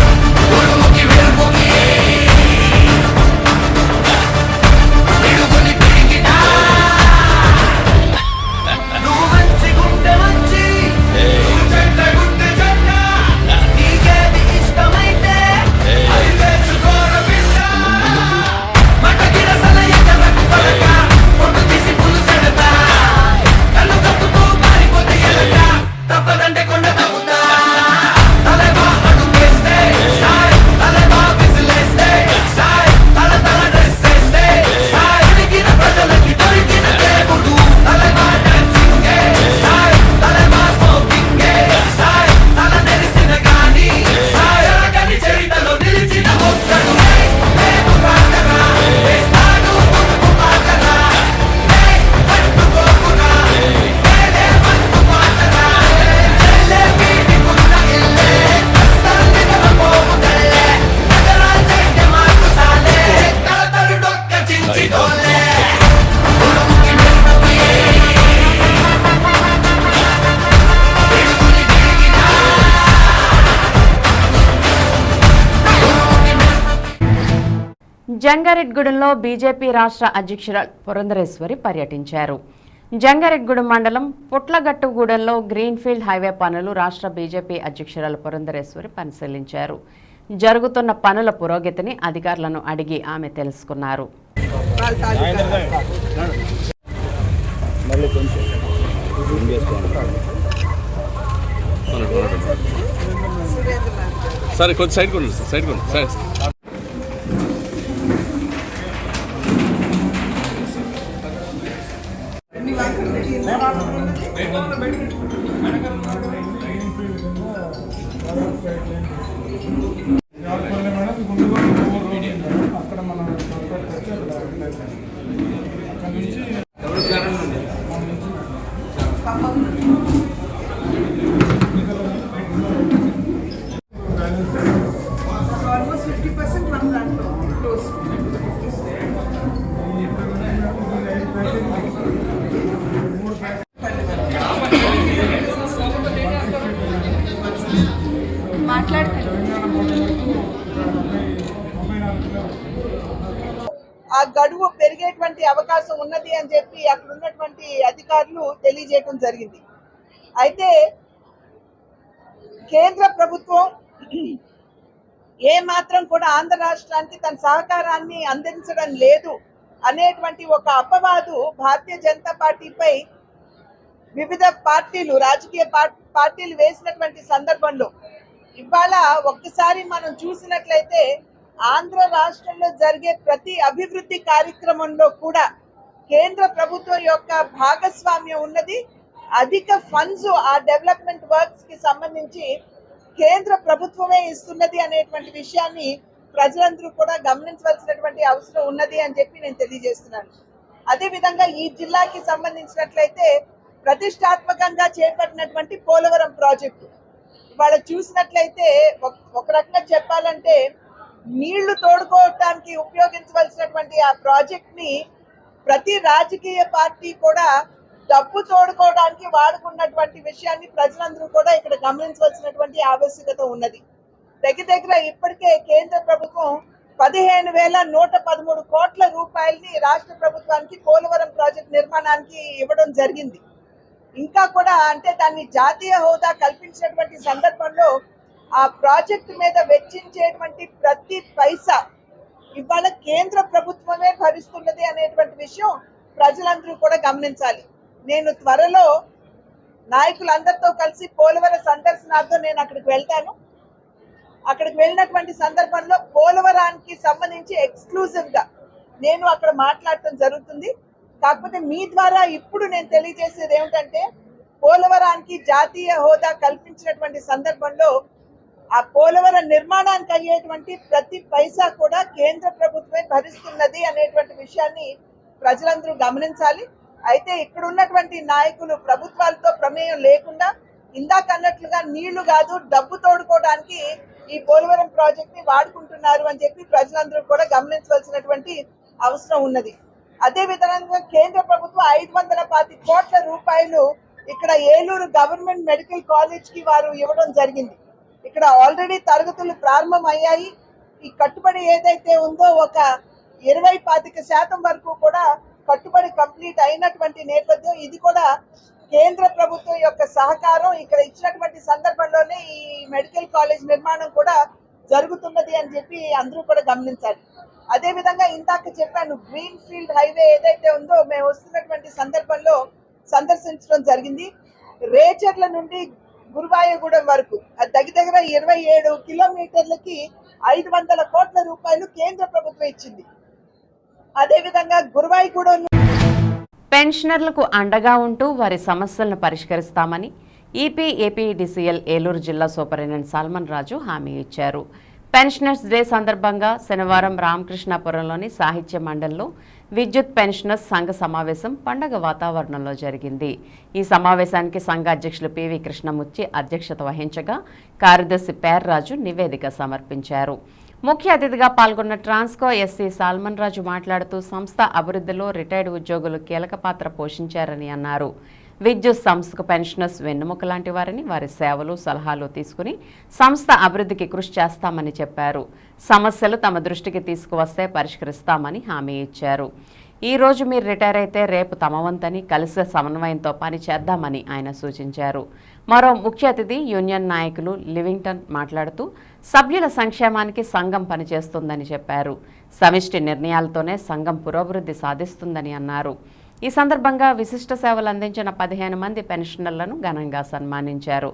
జంగారెడ్గూడెంలో బీజేపీ రాష్ట్ర అధ్యక్షురాలు పురంధరేశ్వరి పర్యటించారు. జంగారెడ్గూడెం మండలం పుట్లగట్టుగూడెంలో గ్రీన్ఫీల్డ్ హైవే పనులు రాష్ట్ర బీజేపీ అధ్యక్షురాలు పురంధరేశ్వరి పరిశీలించారు. జరుగుతున్న పనుల పురోగతిని అధికారులను అడిగి ఆమె తెలుసుకున్నారు. సరే కొంచెం సైడ్ కొనండి సార్, సైడ్ కొనండి సరే. ఆల్మోస్ట్ 50% మన దాంట్లో పెరిగేటువంటి అవకాశం ఉన్నది అని చెప్పి అక్కడ ఉన్నటువంటి అధికారులు తెలియజేయడం జరిగింది. అయితే కేంద్ర ప్రభుత్వం ఏ మాత్రం కూడా ఆంధ్ర రాష్ట్రానికి తన సహకారాన్ని అందించడం లేదు అనేటువంటి ఒక అపవాదు భారతీయ జనతా పార్టీపై వివిధ పార్టీలు, రాజకీయ పార్టీలు వేసినటువంటి సందర్భంలో ఇవాళ ఒక్కసారి మనం చూసినట్లయితే ఆంధ్ర రాష్ట్రంలో జరిగే ప్రతి అభివృద్ధి కార్యక్రమంలో కూడా కేంద్ర ప్రభుత్వం యొక్క భాగస్వామ్యం ఉన్నది. అధిక ఫండ్స్ ఆ డెవలప్మెంట్ వర్క్స్ కి సంబంధించి కేంద్ర ప్రభుత్వమే ఇస్తున్నది అనేటువంటి విషయాన్ని ప్రజలందరూ కూడా గమనించవలసినటువంటి అవసరం ఉన్నది అని చెప్పి నేను తెలియజేస్తున్నాను. అదేవిధంగా ఈ జిల్లాకి సంబంధించినట్లయితే ప్రతిష్టాత్మకంగా చేపట్టినటువంటి పోలవరం ప్రాజెక్టు ఇవాళ చూసినట్లయితే ఒక రకంగా చెప్పాలంటే నీళ్లు తోడుకోవటానికి ఉపయోగించవలసినటువంటి ఆ ప్రాజెక్ట్ ని ప్రతి రాజకీయ పార్టీ కూడా డబ్బు తోడుకోవడానికి వాడుకున్నటువంటి విషయాన్ని ప్రజలందరూ కూడా ఇక్కడ గమనించవలసినటువంటి ఆవశ్యకత ఉన్నది. దగ్గర ఇప్పటికే కేంద్ర ప్రభుత్వం 15,113 కోట్ల రూపాయలని రాష్ట్ర ప్రభుత్వానికి పోలవరం ప్రాజెక్ట్ నిర్మాణానికి ఇవ్వడం జరిగింది. ఇంకా కూడా అంటే దాన్ని జాతీయ హోదా కల్పించినటువంటి సందర్భంలో ఆ ప్రాజెక్టు మీద వెచ్చించేటువంటి ప్రతి పైసా ఇవాళ కేంద్ర ప్రభుత్వమే భరిస్తున్నది అనేటువంటి విషయం ప్రజలందరూ కూడా గమనించాలి. నేను త్వరలో నాయకులందరితో కలిసి పోలవరం సందర్శనార్థం నేను అక్కడికి వెళ్తాను. అక్కడికి వెళ్ళినటువంటి సందర్భంలో పోలవరానికి సంబంధించి ఎక్స్క్లూజివ్ గా నేను అక్కడ మాట్లాడటం జరుగుతుంది. కాకపోతే మీ ద్వారా ఇప్పుడు నేను తెలియజేసేది ఏమిటంటే పోలవరానికి జాతీయ హోదా కల్పించినటువంటి సందర్భంలో ఆ పోలవరం నిర్మాణానికి అయ్యేటువంటి ప్రతి పైసా కూడా కేంద్ర ప్రభుత్వమే భరిస్తున్నది అనేటువంటి విషయాన్ని ప్రజలందరూ గమనించాలి. అయితే ఇక్కడ ఉన్నటువంటి నాయకులు ప్రభుత్వాలతో ప్రమేయం లేకుండా ఇందాక అన్నట్లుగా నీళ్లు కాదు డబ్బు తోడుకోవడానికి ఈ పోలవరం ప్రాజెక్ట్ ని వాడుకుంటున్నారు అని చెప్పి ప్రజలందరూ కూడా గమనించవలసినటువంటి అవసరం ఉన్నది. అదే విధంగా కేంద్ర ప్రభుత్వం 520 కోట్ల రూపాయలు ఇక్కడ ఏలూరు గవర్నమెంట్ మెడికల్ కాలేజ్ కి వారు ఇవ్వడం జరిగింది. ఇక్కడ ఆల్రెడీ తరగతులు ప్రారంభం అయ్యాయి. ఈ కట్టుబడి ఏదైతే ఉందో ఒక 20-25% వరకు కూడా కట్టుబడి కంప్లీట్ అయినటువంటి నేపథ్యం. ఇది కూడా కేంద్ర ప్రభుత్వం యొక్క సహకారం ఇక్కడ ఇచ్చినటువంటి సందర్భంలోనే ఈ మెడికల్ కాలేజ్ నిర్మాణం కూడా జరుగుతున్నది అని చెప్పి అందరూ కూడా గమనించాలి. అదే విధంగా ఇందాక చెప్పాను గ్రీన్ ఫీల్డ్ హైవే ఏదైతే ఉందో మేము వస్తున్నటువంటి సందర్భంలో సందర్శించడం జరిగింది. రేచర్ల నుండి గురువాయూగూడెం వరకు దగ్గర 27 కిలోమీటర్లకి 500 కోట్ల రూపాయలు కేంద్ర ప్రభుత్వం ఇచ్చింది. అదే విధంగా గురువాయూగూడెం పెన్షనర్లకు అండగా ఉంటూ వారి సమస్యలను పరిష్కరిస్తామని ఏపీడీసీఎల్ ఏలూరు జిల్లా సూపరింటెండెంట్ సల్మాన్ రాజు హామీ ఇచ్చారు. పెన్షనర్స్ డే సందర్భంగా శనివారం రామకృష్ణాపురంలోని సాహిత్య మండలిలో విద్యుత్ పెన్షనర్స్ సంఘ సమావేశం పండగ వాతావరణంలో జరిగింది. ఈ సమావేశానికి సంఘ అధ్యక్షులు పివి కృష్ణమూర్తి అధ్యక్షత వహించగా కార్యదర్శి పేర్రాజు నివేదిక సమర్పించారు. ముఖ్య అతిథిగా పాల్గొన్న ట్రాన్స్కో ఎస్సీ సల్మాన్ రాజు మాట్లాడుతూ సంస్థ అభివృద్ధిలో రిటైర్డ్ ఉద్యోగులు కీలక పాత్ర పోషించారని అన్నారు. విద్యుత్ సంస్థకు పెన్షనర్స్ వెన్నెముక లాంటి వారిని వారి సేవలు సలహాలు తీసుకుని సంస్థ అభివృద్ధికి కృషి చేస్తామని చెప్పారు. సమస్యలు తమ దృష్టికి తీసుకువస్తే పరిష్కరిస్తామని హామీ ఇచ్చారు. ఈ రోజు మీరు రిటైర్ అయితే రేపు తమ వంతని కలిసి సమన్వయంతో పని చేద్దామని ఆయన సూచించారు. మరో ముఖ్య అతిథి యూనియన్ నాయకులు లివింగ్టన్ మాట్లాడుతూ సభ్యుల సంక్షేమానికి సంఘం పనిచేస్తుందని చెప్పారు. సమిష్టి నిర్ణయాలతోనే సంఘం పురోభివృద్ధి సాధిస్తుందని అన్నారు. ఈ సందర్భంగా విశిష్ట సేవలు అందించిన 15 మంది పెన్షనర్లను ఘనంగా సన్మానించారు.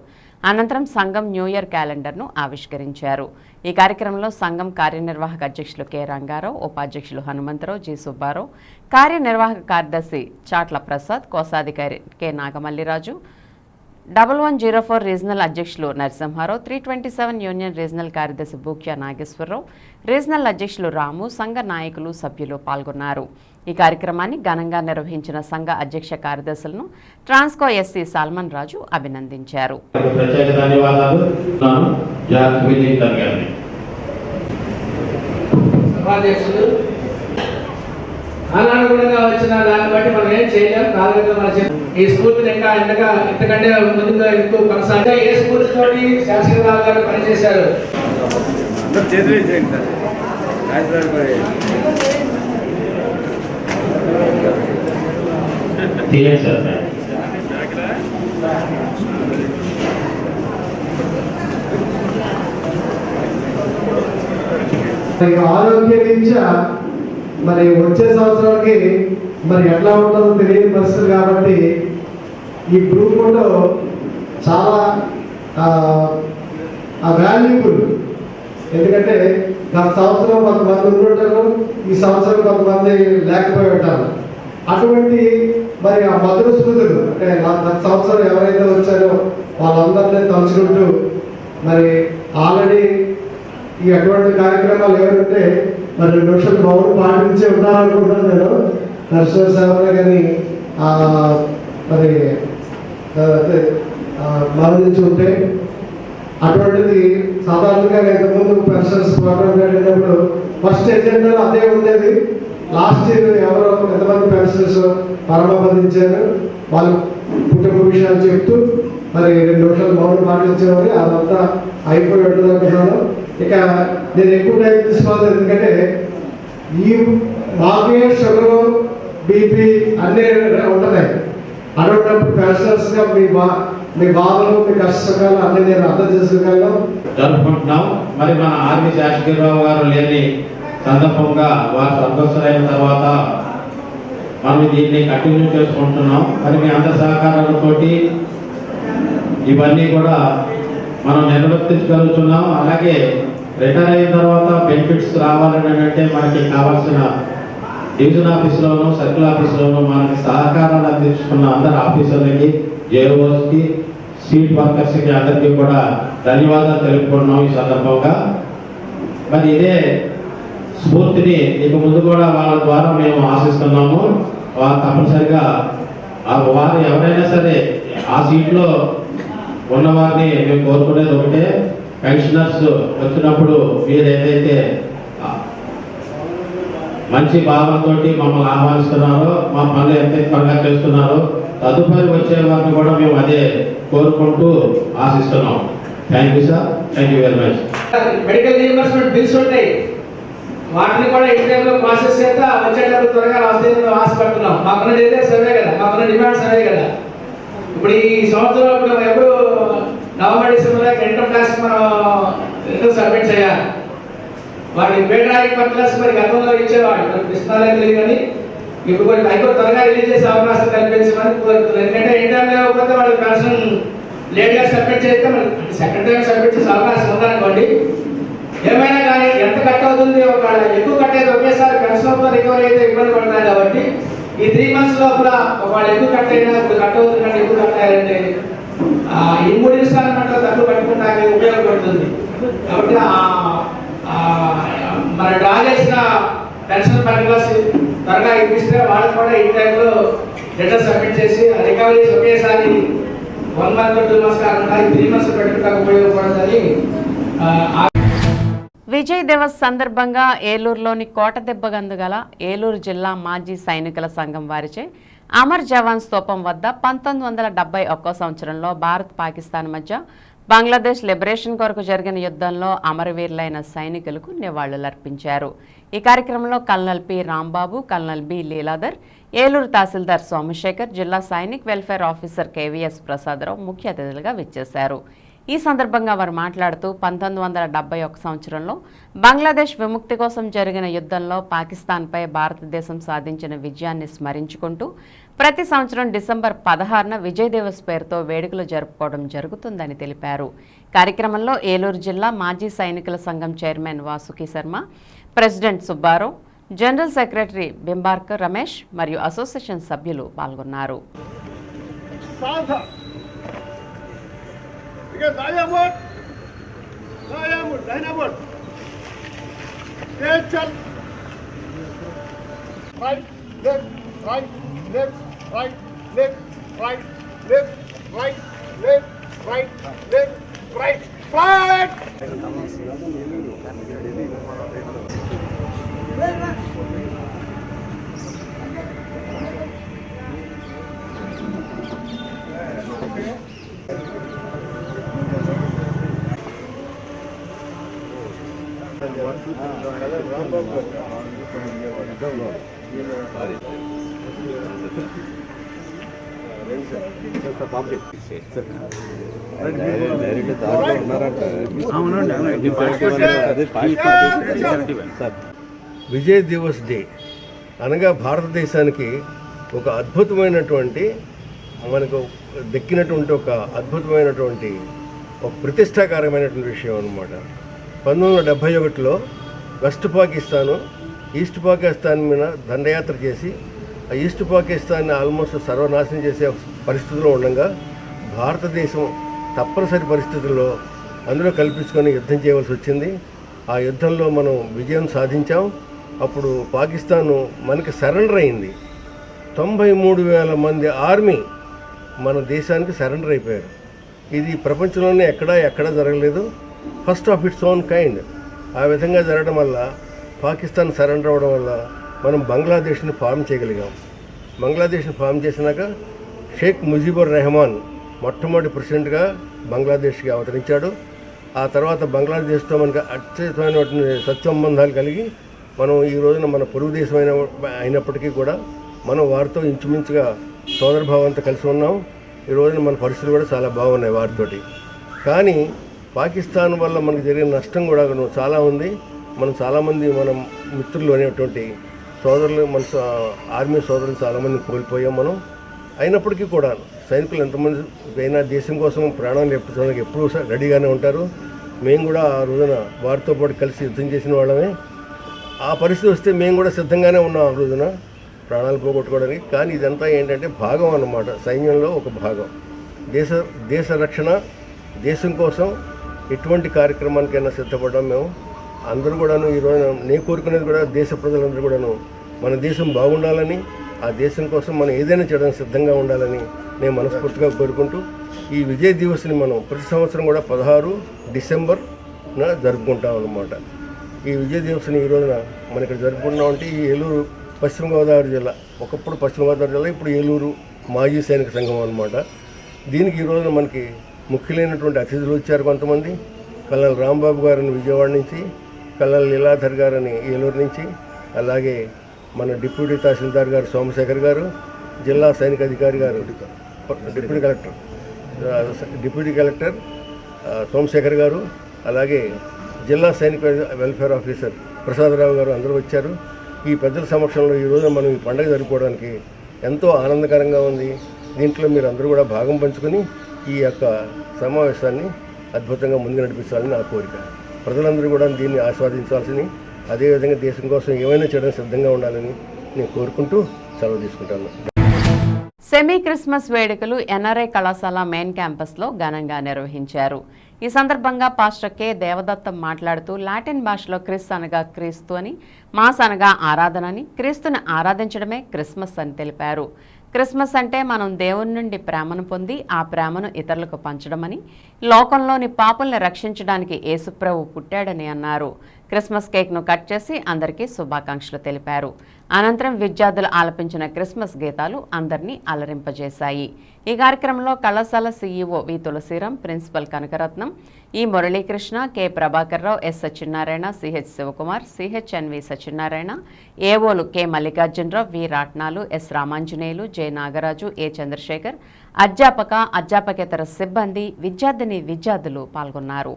అనంతరం సంఘం న్యూ ఇయర్ క్యాలెండర్ను ఆవిష్కరించారు. ఈ కార్యక్రమంలో సంఘం కార్యనిర్వాహక అధ్యక్షులు కె రంగారావు, ఉపాధ్యక్షులు హనుమంతరావు, జి సుబ్బారావు, కార్యనిర్వాహక కార్యదర్శి చాట్ల ప్రసాద్, కోశాధికారి కె నాగమల్లిరాజు, 1104 రీజనల్ అధ్యక్షులు నరసింహారావు, 327 యూనియన్ రీజనల్ కార్యదర్శి బూక్యా నాగేశ్వరరావు, రీజనల్ అధ్యక్షులు రాము, సంఘ నాయకులు సభ్యులు పాల్గొన్నారు. ఈ కార్యక్రమాన్ని ఘనంగా నిర్వహించిన సంఘ అధ్యక్ష కార్యదర్శులను ట్రాన్స్కో ఎస్సీ సల్మాన్ రాజు అభినందించారు. అనానుగుణంగా వచ్చిన దాన్ని బట్టి మనం ఏం చేయలేము. కాలంగా ఈ స్ఫూర్తిని ఇంకా ఇంతకంటే ముందుగా ఎక్కువ కొనసాగా ఏ స్ఫూర్తి తోటి శాసనరావు గారు పనిచేశారు. తీయండి సార్. ఆరోగ్య రీత్యా మరి వచ్చే సంవత్సరానికి మరి ఎట్లా ఉంటుందో తెలియని పరిస్థితి కాబట్టి ఈ గ్రూప్ ఫోటో చాలా వాల్యుబుల్. ఎందుకంటే గత సంవత్సరం కొంతమంది ఉంటుంటారు, ఈ సంవత్సరం కొంతమంది లేకపోయి ఉంటారు. అటువంటి మరి ఆ మధుర స్మృతులు అంటే గత సంవత్సరం ఎవరైతే వచ్చారో వాళ్ళందరినీ తలుచుకుంటూ మరి ఆల్రెడీ ఈ అటువంటి కార్యక్రమాలు ఏమంటే మరి 2 నిమిషాలు మౌనం పాటించే ఉండాలనుకుంటున్నాను నేను. దర్శన సేవలు కానీ మరి మరణించి ఉంటే అటువంటిది సాధారణంగా ఇంతకుముందు పెన్షన్స్ ప్రోగ్రామ్ వెళ్ళినప్పుడు ఫస్ట్ ఎజెండాలో అదే ఉండేది. లాస్ట్ ఇయర్ ఎవరో ఎంతమంది పెన్షన్స్ పరమపదించారు వాళ్ళు కుటుంబ విషయాలు చెప్తూ మరి 2 నిమిషాలు మౌనం పాటించేవారు. అదంతా అయిపోయి ఉంటుంది అనుకున్నాను. ఇక నేను ఎక్కువ టైం తీసుకోవాలి, ఎందుకంటే ఈ మాకే షుగరు బీపీ అన్నీ ఉంటున్నాయి. అటువంటిప్పుడు పెన్షనర్స్గా మీ బాధలు మీ కష్టకాలు అన్నీ నేను అర్థం చేసుకోగలను. జరుపుకుంటున్నాం. మరి మన ఆర్మీ శాసగిరిరావు గారు లేని సందర్భంగా వారు సంతోషమైన తర్వాత మనం దీన్ని కంటిన్యూ చేసుకుంటున్నాం. మరి మీ అందరి సహకారాలతో ఇవన్నీ కూడా మనం నిర్వర్తించగలుగుతున్నాం. అలాగే రిటైర్ అయిన తర్వాత బెనిఫిట్స్ రావాలని అంటే మనకి కావాల్సిన డివిజన్ ఆఫీసులోను సర్కిల్ ఆఫీసులోను మనకి సహకారాలు అందించుకున్న అందరు ఆఫీసర్లకి, జేఓస్కి, సీట్ వర్కర్స్కి అందరికీ కూడా ధన్యవాదాలు తెలుపుకుంటున్నాం ఈ సందర్భంగా. మరి ఇదే స్ఫూర్తిని ఇక ముందు కూడా వాళ్ళ ద్వారా మేము ఆశిస్తున్నాము. వారు తప్పనిసరిగా వారు ఎవరైనా సరే ఆ సీట్లో ఉన్నవారిని మేము కోరుకునేది ఒకటే, పెన్షనర్స్ వచ్చినప్పుడు మీరు ఏదైతే మంచి భావంతో మమ్మల్ని ఆహ్వానిస్తున్నారో, మా పనులు ఎంత త్వరగా చేస్తున్నారో తదుపరి వచ్చే వారిని కూడా మేము అదే కోరుకుంటూ ఆశిస్తున్నాం. Thank you sir, thank you very much. Medical reimbursement bills ఉంటాయి, వాటిని కూడా ఈ టైంలో ప్రాసెస్ చేస్తా వచ్చేటప్పుడు త్వరగా వస్తాయని ఆశపడుతున్నాం. మాకున్న డిజైర్ సర్వే కదా, మాకున్న డిమాండ్ సర్వే కదా. ఇప్పుడు ఈ సంవత్సరం ఇప్పుడు ఎప్పుడు నవంబర్ డిసెంబర్ ఇన్కమ్ ట్యాక్స్ మనం రిటర్న్ సబ్మిట్ చేయాలి. వాటి పేట్రాయిక్ పర్టికులర్స్ మరి గతంలో ఇచ్చేవాడు, ఇస్తున్నారో తెలియదు కానీ ఇప్పుడు కొంచెం హైకోర్టు త్వరగా రిలీజ్ చేసే అవకాశం కల్పించమని కోరుతున్నాను. ఎందుకంటే ఏ టైం లేకపోతే వాళ్ళకి పెన్షన్ లేట్గా సబ్మిట్ చేస్తే మనకి సెకండ్ టైం సబ్మిట్ చేసే అవకాశం ఉందనుకోండి. ఏమైనా కానీ ఎంత కట్ అవుతుంది, ఒక ఎక్కువ కట్ అయితే ఒకేసారి పెన్షన్తో రికవరీ అయితే ఇబ్బంది పడతాయి. కాబట్టి ఈ 3 months లోపల ఒకవేళ ఎక్కువ కట్ అయినా ఇప్పుడు కట్ అవుతుందంటే ఎక్కువ కట్ అయ్యారంటే ఈ 3 ఇన్స్టాల్మెంట్లో తక్కువ కట్టుకుంటానికి ఉపయోగపడుతుంది. కాబట్టి మన డ్రా చేసిన పెన్షన్ పర్టికులర్స్ త్వరగా ఇప్పిస్తే వాళ్ళకి కూడా ఈ టైంలో రిటర్న్ సబ్మిట్ చేసి రికవరీ ఒకేసారి 1 month 2 months కాకుండా 3 months పెట్టుకుంటానికి ఉపయోగపడుతుందని. విజయ్ దివస్ సందర్భంగా ఏలూరులోని కోటదెబ్బగందు గల ఏలూరు జిల్లా మాజీ సైనికుల సంఘం వారిచే అమర్ జవాన్ స్తూపం వద్ద 1971 సంవత్సరంలో భారత్ పాకిస్తాన్ మధ్య బంగ్లాదేశ్ లిబరేషన్ కొరకు జరిగిన యుద్ధంలో అమరవీరులైన సైనికులకు నివాళులర్పించారు. ఈ కార్యక్రమంలో colonel P Rambabu, colonel B Leeladhar, Eluru tahsildar Somasekhar, Zilla Sainik welfare officer KVS Prasadarao ముఖ్య అతిథులుగా విచ్చేశారు. ఈ సందర్భంగా వారు మాట్లాడుతూ 1971 సంవత్సరంలో బంగ్లాదేశ్ విముక్తి కోసం జరిగిన యుద్ధంలో పాకిస్తాన్పై భారతదేశం సాధించిన విజయాన్ని స్మరించుకుంటూ ప్రతి సంవత్సరం డిసెంబర్ 16న విజయ్ దివస్ పేరుతో వేడుకలు జరుపుకోవడం జరుగుతుందని తెలిపారు. కార్యక్రమంలో ఏలూరు జిల్లా మాజీ సైనికుల సంఘం chairman Vasuki Sharma, president Subbarao, general secretary Bimbarkar Ramesh మరియు అసోసియేషన్ సభ్యులు పాల్గొన్నారు. విజయ్ దివస్ డే అనగా భారతదేశానికి ఒక అద్భుతమైనటువంటి మనకు దక్కినటువంటి ఒక అద్భుతమైనటువంటి ఒక ప్రతిష్టాకరమైనటువంటి విషయం అన్నమాట. 1971లో వెస్ట్ పాకిస్తాను ఈస్ట్ పాకిస్తాన్ మీద దండయాత్ర చేసి ఆ ఈస్ట్ పాకిస్తాన్ని ఆల్మోస్ట్ సర్వనాశనం చేసే పరిస్థితిలో ఉండగా భారతదేశం తప్పనిసరి పరిస్థితుల్లో అందులో కల్పించుకొని యుద్ధం చేయవలసి వచ్చింది. ఆ యుద్ధంలో మనం విజయం సాధించాం. అప్పుడు పాకిస్తాను మనకి సరెండర్ అయింది. 93,000 మంది ఆర్మీ మన దేశానికి సరెండర్ అయిపోయారు. ఇది ప్రపంచంలోనే ఎక్కడా జరగలేదు. First of its own kind. ఆ విధంగా జరగడం వల్ల పాకిస్తాన్ సరెండర్ అవ్వడం వల్ల మనం బంగ్లాదేశ్ని ఫామ్ చేయగలిగాం. బంగ్లాదేశ్ని ఫామ్ చేసినాక షేక్ ముజీబుర్ రెహమాన్ మొట్టమొదటి ప్రెసిడెంట్గా బంగ్లాదేశ్కి అవతరించాడు. ఆ తర్వాత బంగ్లాదేశ్తో మనకు అత్యధికమైనటువంటి సత్సంబంధాలు కలిగి మనం ఈ రోజున మన పొరుగు దేశం అయినప్పటికీ కూడా మనం వారితో ఇంచుమించుగా సోదరభావంతో కలిసి ఉన్నాం. ఈ రోజున మన పరిస్థితులు కూడా చాలా బాగున్నాయి వారితోటి. కానీ పాకిస్తాన్ వల్ల మనకు జరిగిన నష్టం కూడా చాలా ఉంది. మనం చాలామంది మన మిత్రులు అనేటువంటి సోదరులు, మన ఆర్మీ సోదరులు చాలామంది కోల్పోయాం మనం. అయినప్పటికీ కూడా సైనికులు ఎంతమంది అయినా దేశం కోసం ప్రాణాలు ఎప్పుడూ ఎప్పుడూ రెడీగానే ఉంటారు. మేము కూడా ఆ రోజున వారితో పాటు కలిసి యుద్ధం చేసిన వాళ్ళమే. ఆ పరిస్థితి వస్తే మేము కూడా సిద్ధంగానే ఉన్నాం ఆ రోజున ప్రాణాలు పోగొట్టుకోవడానికి. కానీ ఇదంతా ఏంటంటే భాగం అన్నమాట, సైన్యంలో ఒక భాగం. దేశ రక్షణ, దేశం కోసం ఎటువంటి కార్యక్రమానికైనా సిద్ధపడ్డాం మేము అందరూ కూడాను. ఈ రోజున నేను కోరుకునేది కూడా దేశ ప్రజలందరూ కూడాను మన దేశం బాగుండాలని, ఆ దేశం కోసం మనం ఏదైనా చేయడానికి సిద్ధంగా ఉండాలని నేను మనస్ఫూర్తిగా కోరుకుంటూ ఈ విజయ్ దివస్ని మనం ప్రతి సంవత్సరం కూడా 16 డిసెంబర్న జరుపుకుంటాం అన్నమాట. ఈ విజయ్ దివస్ని ఈ రోజున మనం ఇక్కడ జరుపుకుంటున్నామంటే ఈ ఏలూరు పశ్చిమ గోదావరి జిల్లా, ఒకప్పుడు పశ్చిమ గోదావరి జిల్లా, ఇప్పుడు ఏలూరు మాజీ సైనిక సంఘం అన్నమాట. దీనికి ఈ రోజున మనకి ముఖ్యులైనటువంటి అతిథులు వచ్చారు కొంతమంది. కల్నల్ రాంబాబు గారిని విజయవాడ నుంచి, కల్నల్ లీలాధర్ గారని ఏలూరు నుంచి, అలాగే మన డిప్యూటీ తహసీల్దార్ గారు సోమశేఖర్ గారు, జిల్లా సైనిక అధికారి గారు డిప్యూటీ కలెక్టర్ సోమశేఖర్ గారు, అలాగే జిల్లా సైనిక వెల్ఫేర్ ఆఫీసర్ ప్రసాదరావు గారు అందరూ వచ్చారు. ఈ పెద్దల సమక్షంలో ఈరోజు మనం ఈ పండుగ జరుపుకోవడానికి ఎంతో ఆనందకరంగా ఉంది. దీంట్లో మీరు అందరూ కూడా భాగం పంచుకొని ఈ యొక్క సమావేశాన్ని అద్భుతంగా ముందుకు నడిపించాలని నా కోరిక. ప్రజలందరూ కూడా దీన్ని ఆస్వాదించాల్సింది, అదేవిధంగా దేశం కోసం ఏమైనా చేయడానికి సిద్ధంగా ఉండాలని నేను కోరుకుంటూ సెలవు తీసుకుంటాను. సెమీ క్రిస్మస్ వేడుకలు ఎన్ఆర్ఐ కళాశాల మెయిన్ క్యాంపస్లో ఘనంగా నిర్వహించారు. ఈ సందర్భంగా పాస్టర్ కె దేవదత్తం మాట్లాడుతూ లాటిన్ భాషలో క్రిస్ అనగా క్రీస్తు అని, మాస్ అనగా ఆరాధన అని, క్రీస్తుని ఆరాధించడమే క్రిస్మస్ అని తెలిపారు. క్రిస్మస్ అంటే మనం దేవుని నుండి ప్రేమను పొంది ఆ ప్రేమను ఇతరులకు పంచడమని, లోకంలోని పాపుల్ని రక్షించడానికి యేసుప్రభు పుట్టాడని అన్నారు. క్రిస్మస్ కేక్ను కట్ చేసి అందరికీ శుభాకాంక్షలు తెలిపారు. అనంతరం విద్యార్థులు ఆలపించిన క్రిస్మస్ గీతాలు అందరినీ అలరింపజేశాయి. ఈ కార్యక్రమంలో కళాశాల CEO V Tulasiram, principal Kanakaratnam, E Muralikrishna, K Prabhakararao, S Satyanarayana, CH Sivakumar, CHNV Satyanarayana, ఏఓలు K Mallikarjunarao, V Ratnalu, S Ramanjaneyulu, J Nagaraju, A Chandrasekhar, అధ్యాపకేతర సిబ్బంది, విద్యార్థులు పాల్గొన్నారు.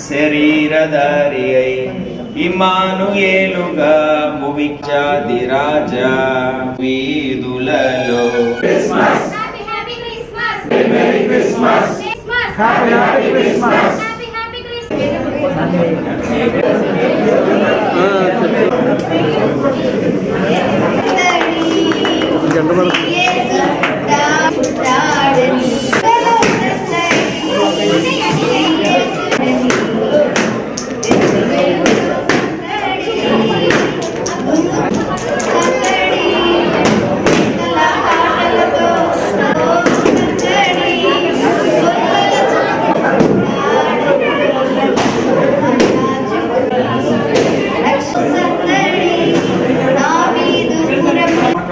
శరీరధారి అయి ఇమ్మానుయేలుగా భువిఖ్యాతి రాజా వీధులలో Christmas happy Christmas merry Christmas happy Christmas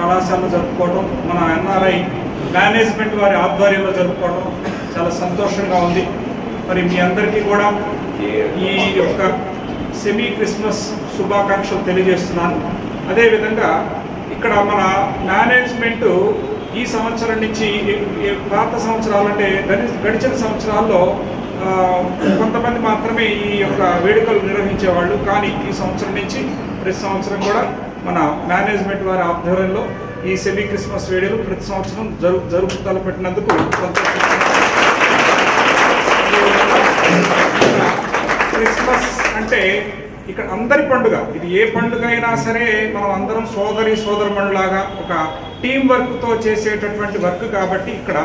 కళాశాలలో జరుపుకోవడం, మన ఎన్ఆర్ఐ మేనేజ్మెంట్ వారి ఆధ్వర్యంలో జరుపుకోవడం చాలా సంతోషంగా ఉంది. మరి మీ అందరికీ కూడా ఈ యొక్క సెమీ క్రిస్మస్ శుభాకాంక్షలు తెలియజేస్తున్నాను. అదేవిధంగా ఇక్కడ మన మేనేజ్మెంటు ఈ సంవత్సరం నుంచి పాత సంవత్సరాలు అంటే గడిచిన సంవత్సరాల్లో కొంతమంది మాత్రమే ఈ యొక్క వేడుకలు నిర్వహించేవాళ్ళు. కానీ ఈ సంవత్సరం నుంచి ప్రతి సంవత్సరం కూడా మన మేనేజ్మెంట్ వారి ఆధ్వర్యంలో ఈ సెమీ క్రిస్మస్ వేడుకలు ప్రతి సంవత్సరం జరుపు తలపెట్టినందుకు క్రిస్మస్ అంటే ఇక్కడ అందరి పండుగ. ఇది ఏ పండుగ అయినా సరే మనం అందరం సోదరమణులాగా ఒక టీం వర్క్తో చేసేటటువంటి వర్క్ కాబట్టి ఇక్కడ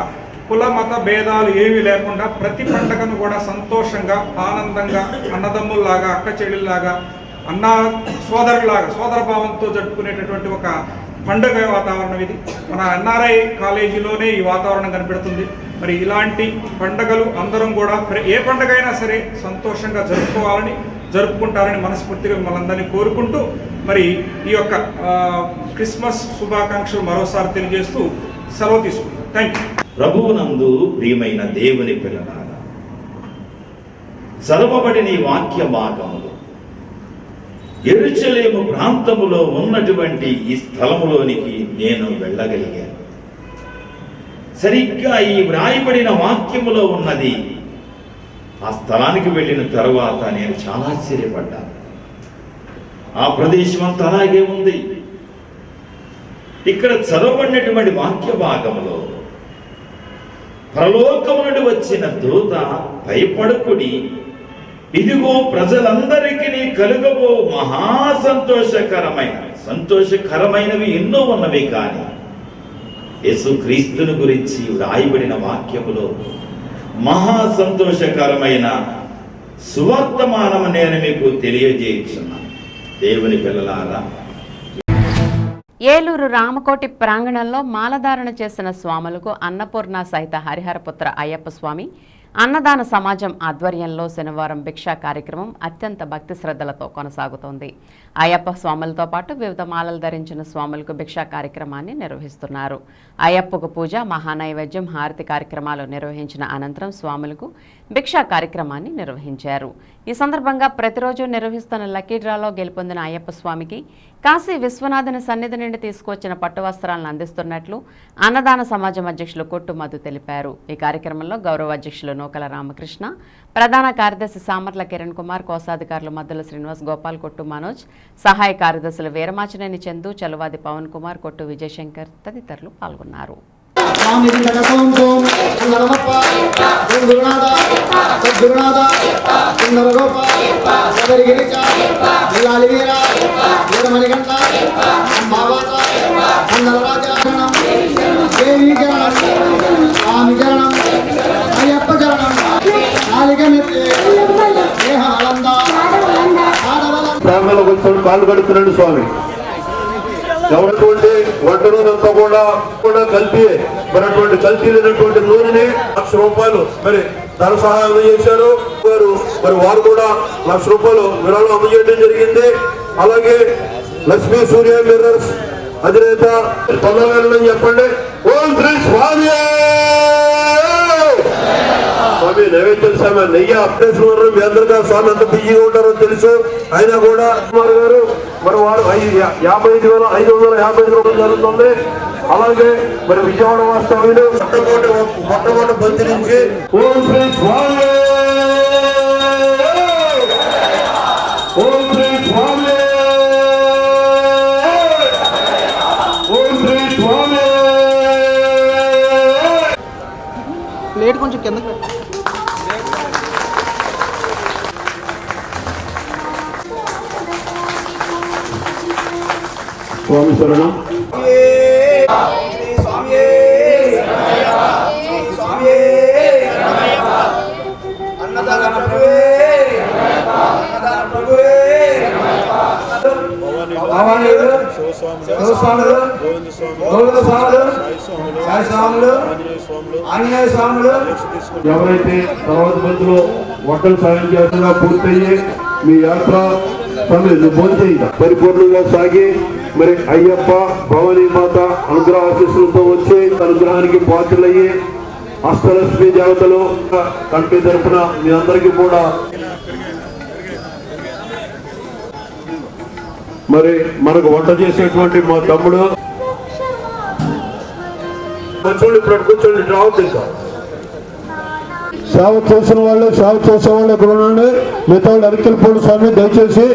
కుల మత భేదాలు ఏమీ లేకుండా ప్రతి పండుగను కూడా సంతోషంగా ఆనందంగా అన్నదమ్ముల్లాగా అక్క చెల్లెల్లాగా సోదర భావంతో జరుపుకునేటటువంటి ఒక పండుగ వాతావరణం ఇది. మన ఎన్ఆర్ఐ కాలేజీలోనే ఈ వాతావరణం కనబడుతుంది. మరి ఇలాంటి పండుగలు అందరం కూడా ఏ పండుగ అయినా సరే సంతోషంగా జరుపుకుంటారని మనస్ఫూర్తిగా మిమ్మల్ని అందరినీ కోరుకుంటూ మరి ఈ యొక్క క్రిస్మస్ శుభాకాంక్షలు మరోసారి తెలియజేస్తూ సెలవు తీసుకుంటాం. Thank you. ప్రభువునందు ప్రియమైన దేవుని పిల్లలారా, చదవబడిన ఈ వాక్య భాగములు యెరూషలేము ప్రాంతములో ఉన్నటువంటి ఈ స్థలములోనికి నేను వెళ్ళగలిగాను. సరిగ్గా ఈ వ్రాయబడిన వాక్యములో ఉన్నది ఆ స్థలానికి వెళ్ళిన తర్వాత నేను చాలా ఆశ్చర్యపడ్డాను. ఆ ప్రదేశం అంతా అలాగే ఉంది. ఇక్కడ చదవబడినటువంటి వాక్య భాగములో పరలోకము నుండి వచ్చిన దూత, భయపడకుడి, ఇదిగో ప్రజలందరికీ కలుగబో మహా సంతోషకరమైనవి ఎన్నో ఉన్నవి, కానీ యేసుక్రీస్తుని గురించి వ్రాయబడిన వాక్యములో మహా సంతోషకరమైన సువర్తమానము నేను మీకు తెలియజేయుచున్నాను. దేవుని పిల్లలారా, ఏలూరు రామకోటి ప్రాంగణంలో మాలధారణ చేసిన స్వాములకు అన్నపూర్ణ సహిత హరిహరపుత్ర అయ్యప్ప స్వామి అన్నదాన సమాజం ఆధ్వర్యంలో శనివారం భిక్షా కార్యక్రమం అత్యంత భక్తి శ్రద్ధలతో కొనసాగుతోంది. అయ్యప్ప స్వాములతో పాటు వివిధ మాలలు ధరించిన స్వాములకు భిక్షా కార్యక్రమాన్ని నిర్వహిస్తున్నారు. అయ్యప్పకు పూజ, మహానైవేద్యం, హారతి కార్యక్రమాలు నిర్వహించిన అనంతరం స్వాములకు భిక్షా కార్యక్రమాన్ని నిర్వహించారు. ఈ సందర్భంగా ప్రతిరోజు నిర్వహిస్తున్న లక్కీ డ్రాలో గెలుపొందిన అయ్యప్ప స్వామికి కాశీ విశ్వనాథుని సన్నిధి నుండి తీసుకువచ్చిన పట్టు వస్త్రాలను అందిస్తున్నట్లు అన్నదాన సమాజం అధ్యక్షులు కొట్టు మధు తెలిపారు. ఈ కార్యక్రమంలో గౌరవ అధ్యక్షులు నూకల రామకృష్ణ, ప్రధాన కార్యదర్శి సామర్ల కిరణ్ కుమార్, కోశాధికారులు మద్దుల శ్రీనివాస్, గోపాల్, కొట్టు మనోజ్, సహాయ కార్యదర్శులు వీరమాచినేని చందు, చలువాది పవన్ కుమార్, కొట్టు విజయశంకర్ తదితరులు పాల్గొన్నారు. ప్రాంగణంలోకి వచ్చి కాళ్ళు కడుతున్నాడు స్వామి. ఎవరిటువంటి వంట నూనెంతా కూడా కలిపి మరటువంటి కల్తీ లేనటువంటి నూనెని ₹1,00,000 మరి ధన సహాయం అందజేశారు వారు కూడా ₹1,00,000 విరాళం అందజేయడం జరిగింది. అలాగే లక్ష్మీ సూర్య మిర్రర్స్ అధినేత తొందరగా చెప్పండి. ఓం శ్రీ స్వామి. స్వామి నైవేద్యం స్వామి నెయ్యి అప్డేషన్ మీ అందరికీ స్వామి ఎంత బిజీగా ఉంటారో తెలుసు. అయినా కూడా కుమార్ గారు మరి వారు 55,550 జరుగుతుంది. అలాగే మరి విజయవాడ వాస్తవ్యులు మొట్టమొదటి బంతి నుంచి ఓం శ్రీ స్వామి, ఓం శ్రీ స్వామి, ఓం శ్రీ స్వామి. ప్లేట్ కొంచెం కిందకి స్వామి శరణం. ఎవరైతే తర్వాత బంధులో వంటలు సాయం చేస్తున్నా పూర్తయ్యి మీ యాత్ర పరిపూర్ణంగా సాగి మరి అయ్యప్ప భవానీ మాత అనుగ్రహ ఆశీస్సులతో వచ్చే అనుగ్రహానికి పాత్రలయ్యి అష్టలక్ష్మి దేవతలు కంటి తరపున మీ అందరికీ కూడా మరి మనకు వంట చేసేటువంటి మా తమ్ముడు కూర్చోండి, ఇప్పుడు కూర్చోండి, రావద్దు ఇంకా. సేవ చేసిన వాళ్ళు, సేవ చేసే వాళ్ళు ఇక్కడ ఉండండి. మిగతా వాళ్ళు అరికెళ్ళిపోండి స్వామి దయచేసి.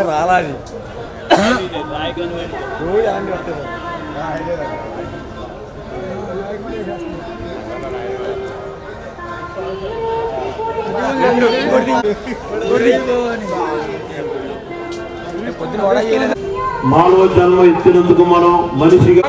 రాలాది మానవ జన్మ ఇచ్చినందుకు మనం మనిషిగా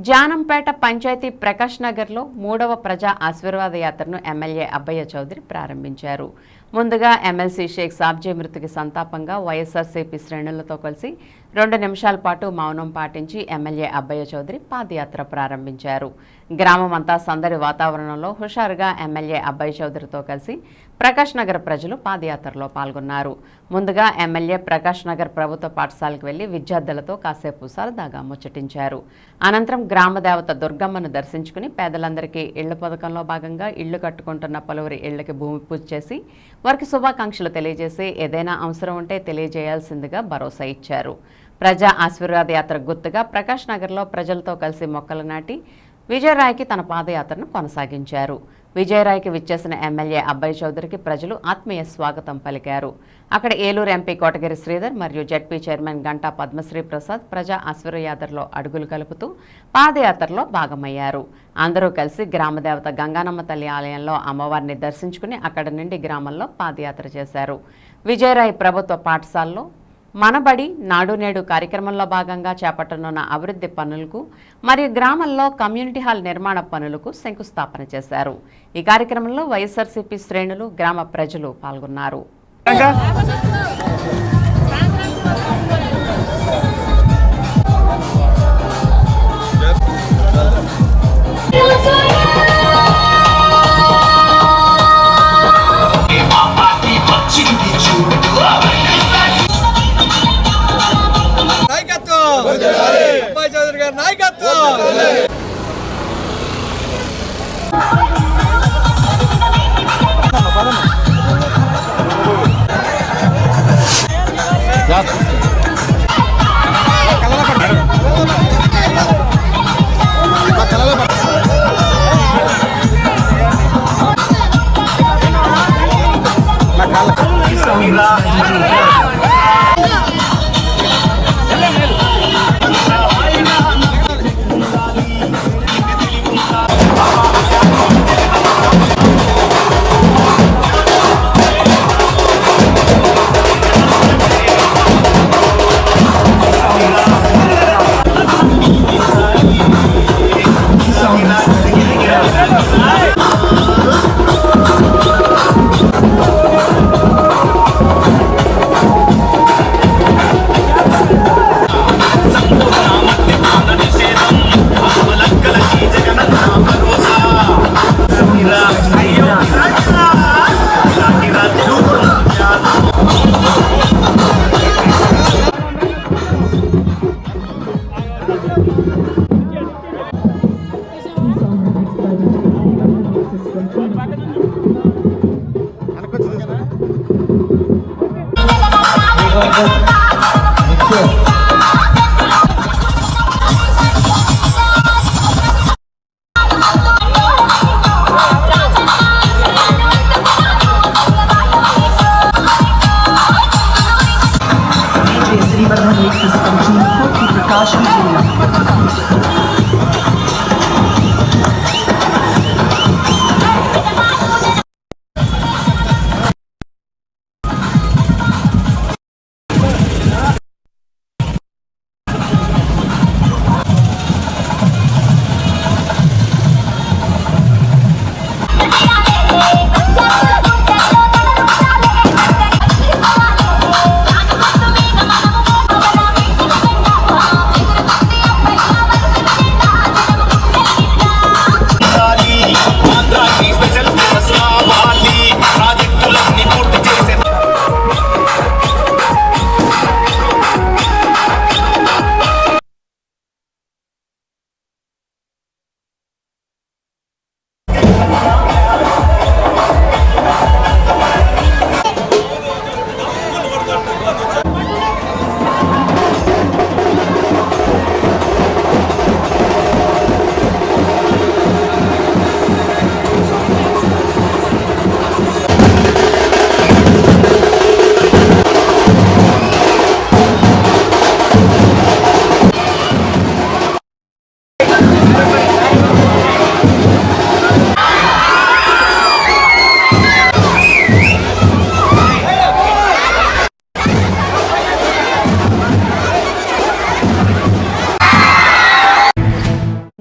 జానంపేట పంచాయతీ ప్రకాష్ నగర్లో 3వ ప్రజా ఆశీర్వాద యాత్రను ఎమ్మెల్యే అబ్బయ్య చౌదరి ప్రారంభించారు. ముందుగా ఎమ్మెల్సీ షేక్ సాబ్జీ మృతికి సంతాపంగా వైఎస్ఆర్సీపీ శ్రేణులతో కలిసి 2 నిమిషాల పాటు మౌనం పాటించి ఎమ్మెల్యే అబ్బయ్య చౌదరి పాదయాత్ర ప్రారంభించారు. గ్రామం అంతా సందడి వాతావరణంలో హుషారుగా ఎమ్మెల్యే అబ్బయ్య చౌదరితో కలిసి ప్రకాష్ నగర్ ప్రజలు పాదయాత్రలో పాల్గొన్నారు. ముందుగా ఎమ్మెల్యే ప్రకాష్ నగర్ ప్రభుత్వ పాఠశాలకు వెళ్లి విద్యార్థులతో కాసేపు సరదాగా ముచ్చటించారు. అనంతరం గ్రామదేవత దుర్గమ్మను దర్శించుకుని పేదలందరికీ ఇళ్ల పథకంలో భాగంగా ఇళ్లు కట్టుకుంటున్న పలువురి ఇళ్లకి భూమి పూజ చేసి వారికి శుభాకాంక్షలు తెలియజేసి ఏదైనా అవసరం ఉంటే తెలియజేయాల్సిందిగా భరోసా ఇచ్చారు. ప్రజా ఆశీర్వాద యాత్ర గుర్తుగా ప్రకాష్ నగర్లో ప్రజలతో కలిసి మొక్కలు నాటి విజయరాయ్కి తన పాదయాత్రను కొనసాగించారు. విజయరాయ్కి విచ్చేసిన ఎమ్మెల్యే అబ్బయ్య చౌదరికి ప్రజలు ఆత్మీయ స్వాగతం పలికారు. అక్కడ ఏలూరు ఎంపీ కోటగిరి శ్రీధర్ మరియు జెడ్పీ చైర్మన్ గంటా పద్మశ్రీ ప్రసాద్ ప్రజా ఆశీర్వాద యాత్రలో అడుగులు కలుపుతూ పాదయాత్రలో భాగమయ్యారు. అందరూ కలిసి గ్రామదేవత గంగానమ్మ తల్లి ఆలయంలో అమ్మవారిని దర్శించుకుని అక్కడి నుండి గ్రామంలో పాదయాత్ర చేశారు. విజయరాయ్ ప్రభుత్వ పాఠశాలలో మనబడి నాడు నేడు కార్యక్రమంలో భాగంగా చేపట్టనున్న అభివృద్ధి పనులకు మరియు గ్రామంలో కమ్యూనిటీ హాల్ నిర్మాణ పనులకు శంకుస్థాపన చేశారు. ఈ కార్యక్రమంలో వైఎస్ఆర్సీపీ శ్రేణులు, గ్రామ ప్రజలు పాల్గొన్నారు.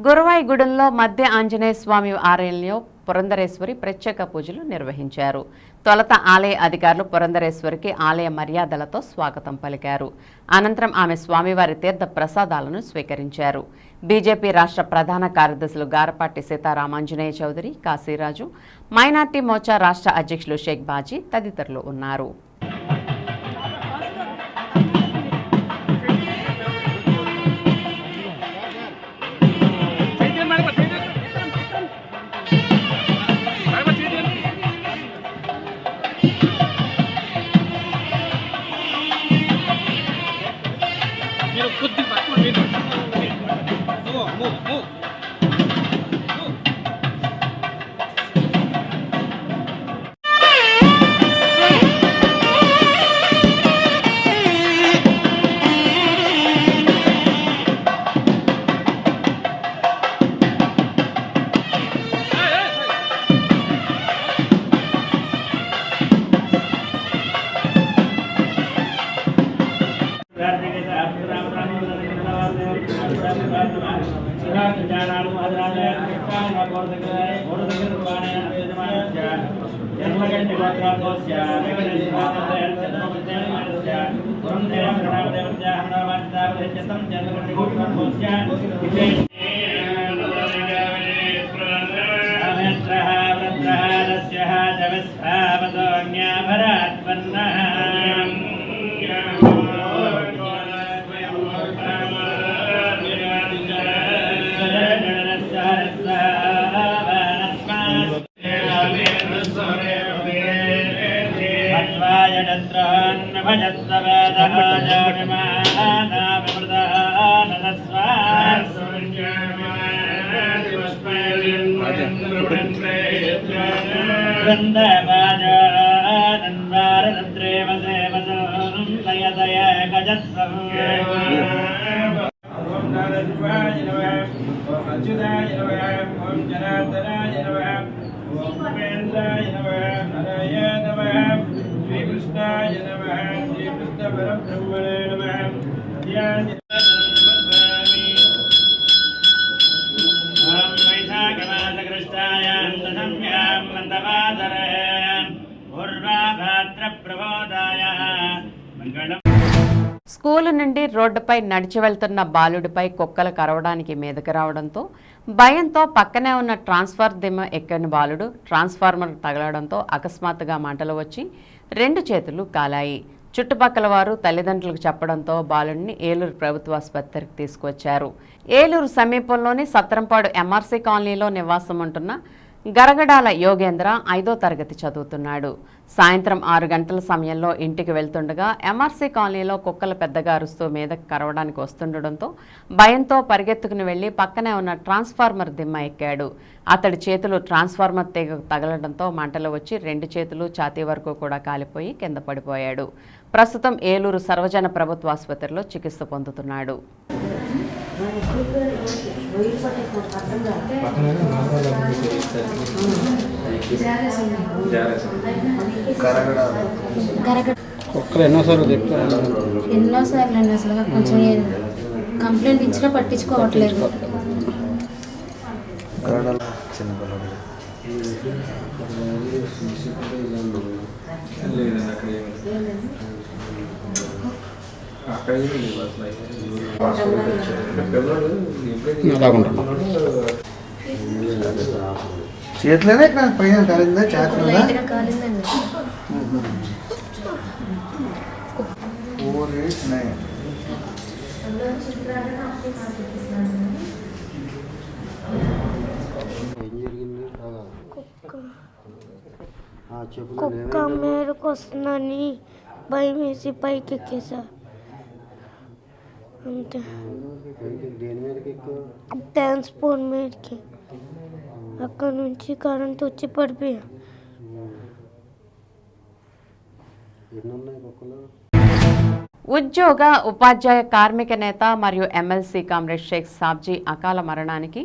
గురవాయిగూడెంలో మధ్య ఆంజనేయ స్వామి ఆలయంలో పురంధరేశ్వరి ప్రత్యేక పూజలు నిర్వహించారు. తొలుత ఆలయ అధికారులు పురంధరేశ్వరికి ఆలయ మర్యాదలతో స్వాగతం పలికారు. అనంతరం ఆమె స్వామివారి తీర్థ ప్రసాదాలను స్వీకరించారు. బీజేపీ రాష్ట్ర ప్రధాన కార్యదర్శులు గారపాటి సీతారామాంజనేయ చౌదరి, కాశీరాజు, మైనార్టీ మోర్చా రాష్ట్ర అధ్యక్షులు షేక్ బాజీ తదితరులు ఉన్నారు. స్కూలు నుండి రోడ్డుపై నడిచి వెళ్తున్న బాలుడిపై కుక్కలు కరవడానికి మీదకి రావడంతో భయంతో పక్కనే ఉన్న ట్రాన్స్ఫార్మర్ దిమ్మ ఎక్కని బాలుడు ట్రాన్స్ఫార్మర్ తగలడంతో అకస్మాత్తుగా మంటలు వచ్చి 2 చేతులు కాలాయి. చుట్టుపక్కల వారు తల్లిదండ్రులకు చెప్పడంతో బాలుడిని ఏలూరు ప్రభుత్వ ఆసుపత్రికి తీసుకువచ్చారు. ఏలూరు సమీపంలోని సత్రంపాడు ఎంఆర్సీ కాలనీలో నివాసం ఉంటున్న గరగడాల యోగేంద్ర 5వ తరగతి చదువుతున్నాడు. సాయంత్రం 6 గంటల సమయంలో ఇంటికి వెళ్తుండగా ఎంఆర్సీ కాలనీలో కుక్కలు పెద్దగా అరుస్తూ మీదకు కరవడానికి వస్తుండడంతో భయంతో పరిగెత్తుకుని వెళ్లి పక్కనే ఉన్న ట్రాన్స్ఫార్మర్ దిమ్మ ఎక్కాడు. అతడి చేతులు ట్రాన్స్ఫార్మర్ తీగ తగలడంతో మంటలు వచ్చి 2 చేతులు ఛాతీ వరకు కూడా కాలిపోయి కింద పడిపోయాడు. ప్రస్తుతం ఏలూరు సర్వజన ప్రభుత్వ ఆసుపత్రిలో చికిత్స పొందుతున్నాడు. ఎన్నోసార్లు అండి, అసలు కొంచెం కంప్లైంట్ ఇచ్చినా పట్టించుకోవట్లేదు. చేతిలోనే ఇక్కడ పైన కాలిందా? చేతిలో కాలిందండి. 4, 8, 9 కుక్క మేరకు వస్తుందని భయం వేసి పైకి ఎక్కేసా అంతే. ట్రాన్స్పోర్ట్ మీదకి అక్కడ నుంచి కరెంట్ వచ్చి పడిపోయా. ఉద్యోగ ఉపాధ్యాయ కార్మిక నేత మరియు ఎమ్మెల్సీ కామ్రేడ్ షేక్ సాబ్జీ అకాల మరణానికి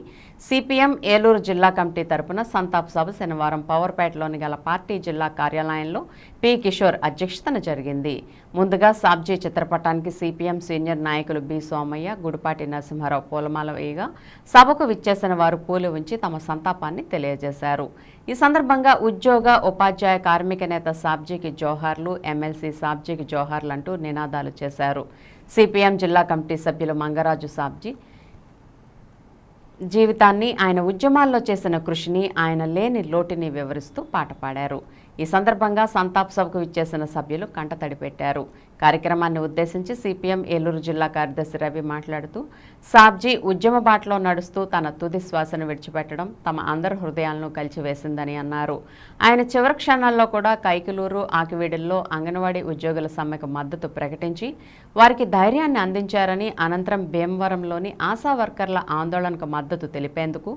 సిపిఎం ఏలూరు జిల్లా కమిటీ తరపున సంతాప్ సభ శనివారం పవర్పేటలోని గల పార్టీ జిల్లా కార్యాలయంలో పి కిషోర్ అధ్యక్షతన జరిగింది. ముందుగా సాబ్జీ చిత్రపటానికి సిపిఎం సీనియర్ నాయకులు బి సోమయ్య, గుడిపాటి నరసింహారావు పూలమాల వేయగా సభకు విచ్చేసిన వారు పూలు ఉంచి తమ సంతాపాన్ని తెలియజేశారు. ఈ సందర్భంగా ఉద్యోగ ఉపాధ్యాయ కార్మిక నేత సాబ్జీకి జోహార్లు, ఎమ్మెల్సీ సాబ్జీకి జోహార్లు అంటూ నినాదాలు చేశారు. సిపిఎం జిల్లా కమిటీ సభ్యులు మంగరాజు సాబ్జీ జీవితాన్ని, ఆయన ఉద్యమాల్లో చేసిన కృషిని, ఆయన లేని లోటుని వివరిస్తూ పాట పాడారు. ఈ సందర్భంగా సంతాప్ సభకు విచ్చేసిన సభ్యులు కంటతడి పెట్టారు. కార్యక్రమాన్ని ఉద్దేశించి సిపిఎం ఏలూరు జిల్లా కార్యదర్శి రవి మాట్లాడుతూ సాబ్జీ ఉద్యమ బాటలో నడుస్తూ తన తుది శ్వాసను విడిచిపెట్టడం తమ అందరి హృదయాలను కలిచివేసిందని అన్నారు. ఆయన చివరి క్షణాల్లో కూడా కైకలూరు, ఆకివీడుల్లో అంగన్వాడీ ఉద్యోగుల సమ్మెకు మద్దతు ప్రకటించి వారికి ధైర్యాన్ని అందించారని, అనంతరం భీమవరంలోని ఆశా వర్కర్ల ఆందోళనకు మద్దతు తెలిపేందుకు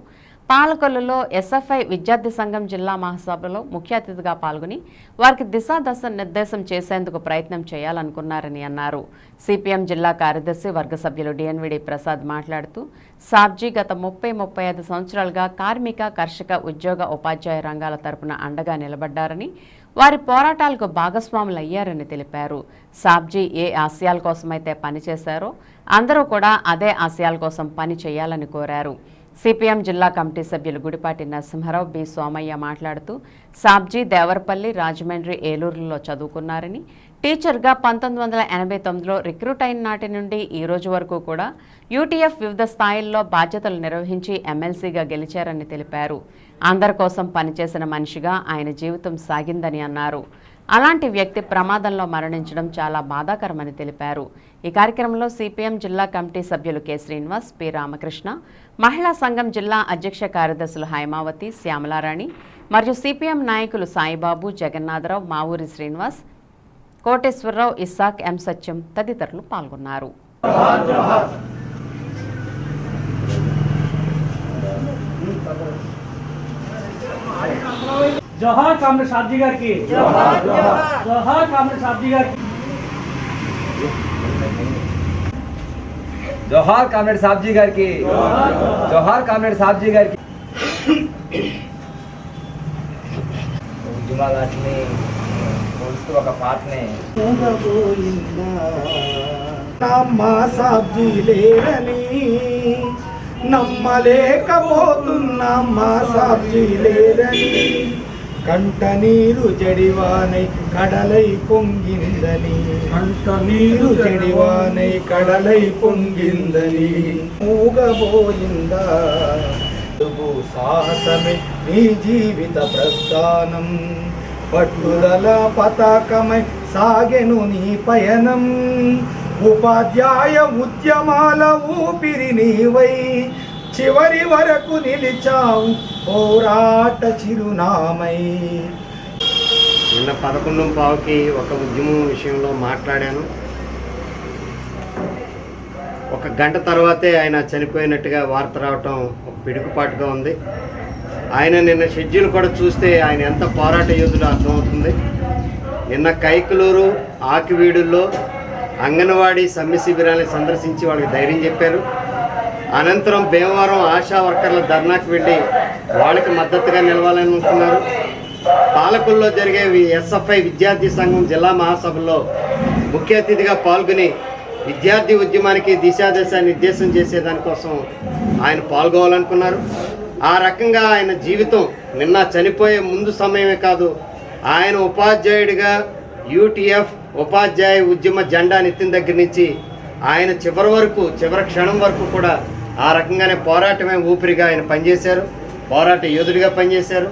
పాలకొల్లులో ఎస్ఎఫ్ఐ విద్యార్థి సంఘం జిల్లా మహాసభలో ముఖ్య అతిథిగా పాల్గొని వారికి దిశాదశ నిర్దేశం చేసేందుకు ప్రయత్నం చేయాలనుకున్నారని అన్నారు. సిపిఎం జిల్లా కార్యదర్శి వర్గ సభ్యులు డిఎన్విడి ప్రసాద్ మాట్లాడుతూ సాబ్జీ గత 30-35 సంవత్సరాలుగా కార్మిక, కర్షక, ఉద్యోగ, ఉపాధ్యాయ రంగాల తరపున అండగా నిలబడ్డారని, వారి పోరాటాలకు భాగస్వాములయ్యారని తెలిపారు. సాబ్జీ ఏ ఆశయాల కోసమైతే పనిచేశారో అందరూ కూడా అదే ఆశయాల కోసం పని చేయాలని కోరారు. సిపిఎం జిల్లా కమిటీ సభ్యులు గుడిపాటి నరసింహారావు, బి సోమయ్య మాట్లాడుతూ సాబ్జీ దేవరపల్లి, రాజమండ్రి, ఏలూరులో చదువుకున్నారని, టీచర్గా 1989లో రిక్రూట్ అయిన నాటి నుండి ఈ రోజు వరకు కూడా యూటీఎఫ్ వివిధ స్థాయిల్లో బాధ్యతలు నిర్వహించి ఎమ్మెల్సీగా గెలిచారని తెలిపారు. అందరి కోసం పనిచేసిన మనిషిగా ఆయన జీవితం సాగిందని అన్నారు. అలాంటి వ్యక్తి ప్రమాదంలో మరణించడం చాలా బాధాకరమని తెలిపారు. ఈ కార్యక్రమంలో సిపిఎం జిల్లా కమిటీ సభ్యులు కె శ్రీనివాస్, పి రామకృష్ణ, మహిళా సంఘం జిల్లా అధ్యక్ష కార్యదర్శులు హైమావతి, శ్యామలారాణి మరియు సిపిఎం నాయకులు సాయిబాబు, జగన్నాథరావు, మావూరి శ్రీనివాస్, కోటేశ్వరరావు, ఇస్సాక్, ఎం సత్యం తదితరులు పాల్గొన్నారు. జోహార్ కామ్రేడ్ సాబ్జీ గారికి, జోహార్ కామ్రేడ్ సాబ్జీ గారికి, జోహార్ కామ్రేడ్ సాబ్జీ గారికి, జోహార్ కామ్రేడ్ సాబ్జీ గారికి. ఉద్యమాలన్నీ పోలుస్తూ ఒక పాటని మా సాబ్జీ లేరని నమ్మలేకపోతున్నా, మా సాబ్జీ లేరని కంట నీరు జడివానై కడలై పొంగిందని, కంట నీరు జడివానై కడలై పొంగిందని మూగబోయిందా సాహసమే నీ జీవిత ప్రస్థానం, పట్టుదల పతాకమై సాగెను నీ పయనం, ఉపాధ్యాయ ఉద్యమాల ఊపిరి నీవై చివరి వరకు నిలిచావు పోరాట చిరునామై. నిన్న 11:15కి ఒక ఉద్యమం విషయంలో మాట్లాడాను. ఒక గంట తర్వాతే ఆయన చనిపోయినట్టుగా వార్త రావటం ఒక పిడుగుపాటుగా ఉంది. ఆయన నిన్న షెడ్యూల్ కూడా చూస్తే ఆయన ఎంత పోరాట యోధుడు అర్థమవుతుంది. నిన్న కైకలూరు, ఆకివీడుల్లో అంగన్వాడీ సమ్మె శిబిరాన్ని సందర్శించి వాళ్ళకి ధైర్యం చెప్పారు. అనంతరం భీమవరం ఆశా వర్కర్ల ధర్నాకు వెళ్ళి వాళ్ళకి మద్దతుగా నిలవాలనుకున్నారు. పాలకుల్లో జరిగే ఎస్ఎఫ్ఐ విద్యార్థి సంఘం జిల్లా మహాసభలో ముఖ్య అతిథిగా పాల్గొని విద్యార్థి ఉద్యమానికి దిశాదశ నిర్దేశం చేసేదానికోసం ఆయన పాల్గొవాలనుకున్నారు. ఆ రకంగా ఆయన జీవితం నిన్న చనిపోయే ముందు సమయమే కాదు, ఆయన ఉపాధ్యాయుడిగా యూటీఎఫ్ ఉపాధ్యాయ ఉద్యమ జెండా నెత్తిన దగ్గర నుంచి ఆయన చివరి క్షణం వరకు కూడా ఆ రకంగానే పోరాటమే ఊపిరిగా ఆయన పనిచేశారు. పోరాట యోధుడిగా పనిచేశారు.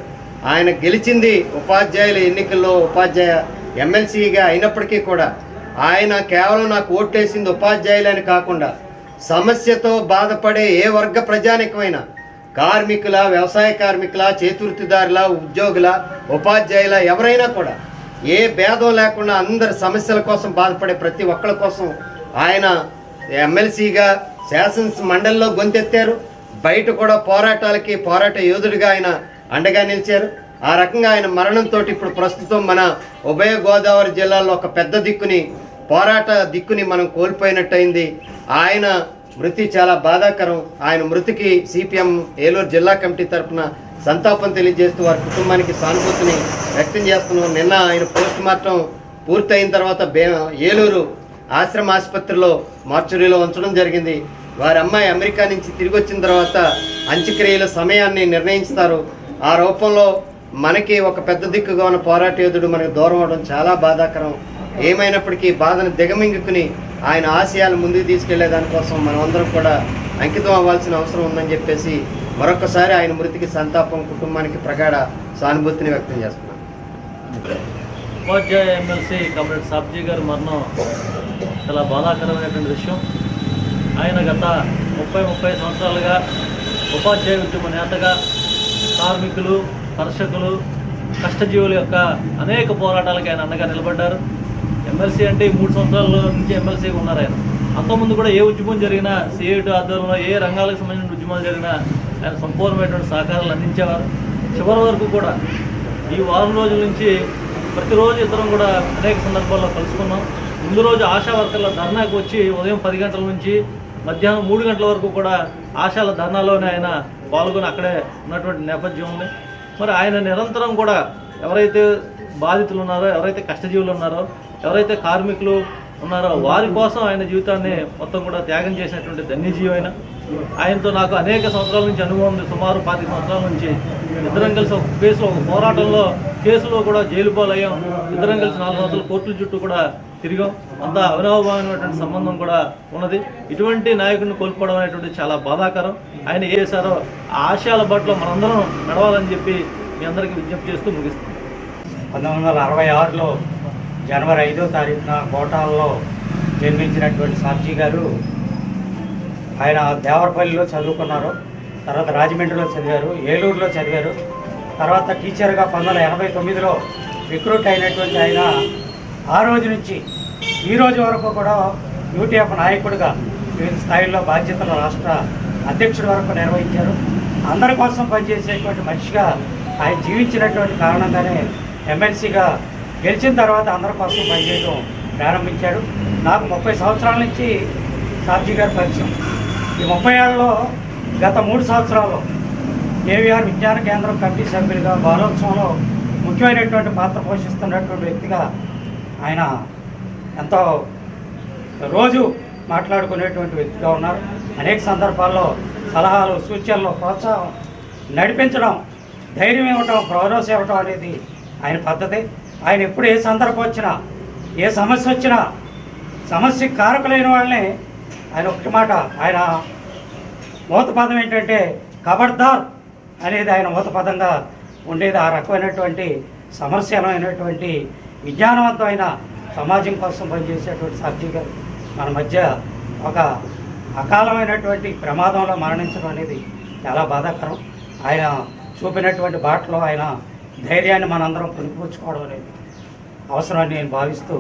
ఆయన గెలిచింది ఉపాధ్యాయుల ఎన్నికల్లో ఉపాధ్యాయ ఎమ్మెల్సీగా అయినప్పటికీ కూడా ఆయన కేవలం నాకు ఓట్లేసింది ఉపాధ్యాయులని కాకుండా సమస్యతో బాధపడే ఏ వర్గ ప్రజానికమైనా కార్మికుల, వ్యవసాయ కార్మికుల, చేతివృత్తిదారుల, ఉద్యోగుల, ఉపాధ్యాయుల ఎవరైనా కూడా ఏ భేదం లేకుండా అందరి సమస్యల కోసం బాధపడే ప్రతి ఒక్కరి కోసం ఆయన ఎమ్మెల్సీగా శాసన మండలిలో గొంతెత్తారు. బయట కూడా పోరాటాలకి పోరాట యోధుడిగా ఆయన అండగా నిలిచారు. ఆ రకంగా ఆయన మరణంతో ఇప్పుడు ప్రస్తుతం మన ఉభయ గోదావరి జిల్లాలో ఒక పెద్ద దిక్కుని పోరాట దిక్కుని మనం కోల్పోయినట్టయింది. ఆయన మృతి చాలా బాధాకరం. ఆయన మృతికి సిపిఎం ఏలూరు జిల్లా కమిటీ తరఫున సంతాపం తెలియజేస్తూ వారి కుటుంబానికి సానుభూతిని వ్యక్తం చేస్తున్నాం. నిన్న ఆయన పోస్ట్ మార్టం పూర్తయిన తర్వాత ఏలూరు ఆశ్రమ ఆసుపత్రిలో మార్చురీలో ఉంచడం జరిగింది. వారి అమ్మాయి అమెరికా నుంచి తిరిగి వచ్చిన తర్వాత అంత్యక్రియల సమయాన్ని నిర్ణయిస్తారు. ఆ రూపంలో మనకి ఒక పెద్ద దిక్కుగా ఉన్న పోరాట యోధుడు మనకు దూరం అవడం చాలా బాధాకరం. ఏమైనప్పటికీ బాధను దిగమింగుకుని ఆయన ఆశయాలు ముందుకు తీసుకెళ్లే దానికోసం మనం అందరం కూడా అంకితం అవ్వాల్సిన అవసరం ఉందని చెప్పేసి మరొకసారి ఆయన మృతికి సంతాపం, కుటుంబానికి ప్రగాఢ సానుభూతిని వ్యక్తం చేస్తున్నాం. ఉపాధ్యాయ ఎమ్మెల్సీ కమ్రేడ్ సాబ్జీ గారి మరణం చాలా బాధాకరమైనటువంటి విషయం. ఆయన గత 30 సంవత్సరాలుగా ఉపాధ్యాయ ఉద్యమ నేతగా కార్మికులు, కర్షకులు, కష్టజీవుల యొక్క అనేక పోరాటాలకు ఆయన అండగా నిలబడ్డారు. ఎమ్మెల్సీ అంటే 3 సంవత్సరాల నుంచి ఎమ్మెల్సీగా ఉన్నారు ఆయన. అంతకుముందు కూడా ఏ ఉద్యమం జరిగినా, సిఐటి ఆధ్వర్యంలో ఏ రంగాలకు సంబంధించిన ఉద్యమాలు జరిగినా ఆయన సంపూర్ణమైనటువంటి సహకారాలు అందించేవారు. చివరి వరకు కూడా ఈ వారం రోజుల నుంచి ప్రతిరోజు ఇద్దరం కూడా అనేక సందర్భాల్లో కలుసుకున్నాం. ముందు రోజు ఆశా వర్కర్ల ధర్నాకు వచ్చి ఉదయం 10 గంటల నుంచి మధ్యాహ్నం 3 గంటల వరకు కూడా ఆశాల ధర్నాలోనే ఆయన పాల్గొని అక్కడే ఉన్నటువంటి నేపథ్యం ఉంది. మరి ఆయన నిరంతరం కూడా ఎవరైతే బాధితులు ఉన్నారో, ఎవరైతే కష్టజీవులు ఉన్నారో, ఎవరైతే కార్మికులు ఉన్నారో వారి కోసం ఆయన జీవితాన్ని మొత్తం కూడా త్యాగం చేసినటువంటి ధన్యజీవి ఆయన. ఆయనతో నాకు అనేక సంవత్సరాల నుంచి అనుభవం ఉంది. సుమారు 25 సంవత్సరాల నుంచి ఇద్దరం కలిసి ఒక కేసులో, ఒక పోరాటంలో కేసులో కూడా జైలు పాలయ్యాం. ఇద్దరం కలిసి 4 సంవత్సరాలు కోర్టుల చుట్టూ కూడా తిరిగాం. అంత అవినాభావమైనటువంటి సంబంధం కూడా ఉన్నది. ఇటువంటి నాయకుడిని కోల్పోవడం అనేటువంటి చాలా బాధాకరం. ఆయన ఏ చేశారో ఆ ఆశయాల బాటలో మనందరం నడవాలని చెప్పి మీ అందరికీ విజ్ఞప్తి చేస్తూ ముగిస్తాం. 1966లో జనవరి 5వ తారీఖున కోటాల్లో జన్మించినటువంటి సాబ్జీ గారు ఆయన దేవరపల్లిలో చదువుకున్నారు. తర్వాత రాజమండ్రిలో చదివారు, ఏలూరులో చదివారు. తర్వాత టీచర్గా 1989లో రిక్రూట్ అయినటువంటి ఆయన ఆ రోజు నుంచి ఈ రోజు వరకు కూడా యూటీఎఫ్ నాయకుడిగా వివిధ స్థాయిల్లో బాధ్యతలు రాష్ట్ర అధ్యక్షుడి వరకు నిర్వహించారు. అందరి కోసం పనిచేసేటువంటి మనిషిగా ఆయన జీవించినటువంటి కారణంగానే ఎమ్మెల్సీగా గెలిచిన తర్వాత అందరి కోసం పనిచేయడం ప్రారంభించాడు. నాకు 30 సంవత్సరాల నుంచి సాబ్జీ గారి పరిచయం. ఈ 30 ఏళ్లలో గత 3 సంవత్సరాల్లో ఏవిఆర్ విజ్ఞాన కేంద్రం కమిటీ సభ్యులుగా బాలోత్సవంలో ముఖ్యమైనటువంటి పాత్ర పోషిస్తున్నటువంటి వ్యక్తిగా ఆయన ఎంతో రోజు మాట్లాడుకునేటువంటి వ్యక్తిగా ఉన్నారు. అనేక సందర్భాల్లో సలహాలు, సూచనలు, ప్రోత్సాహం, నడిపించడం, ధైర్యం ఇవ్వటం, భరోసా ఇవ్వటం అనేది ఆయన పద్ధతి. ఆయన ఎప్పుడు ఏ సందర్భం వచ్చినా, ఏ సమస్య వచ్చినా సమస్యకు కారకులైన వాళ్ళని ఆయన ఒకటి మాట, ఆయన మూత పదం ఏంటంటే ఖబర్దార్ అనేది ఆయన మూత పదంగా ఉండేది. ఆ రకమైనటువంటి సమస్యలైనటువంటి విజ్ఞానవంతమైన సమాజం కోసం పనిచేసేటువంటి సాబ్జీ గారు మన మధ్య ఒక అకాలమైనటువంటి ప్రమాదంలో మరణించడం అనేది చాలా బాధాకరం. ఆయన చూపినటువంటి బాటలో ఆయన ధైర్యాన్ని మనందరం పుణిపుచ్చుకోవడం అనేది అవసరమని నేను భావిస్తూ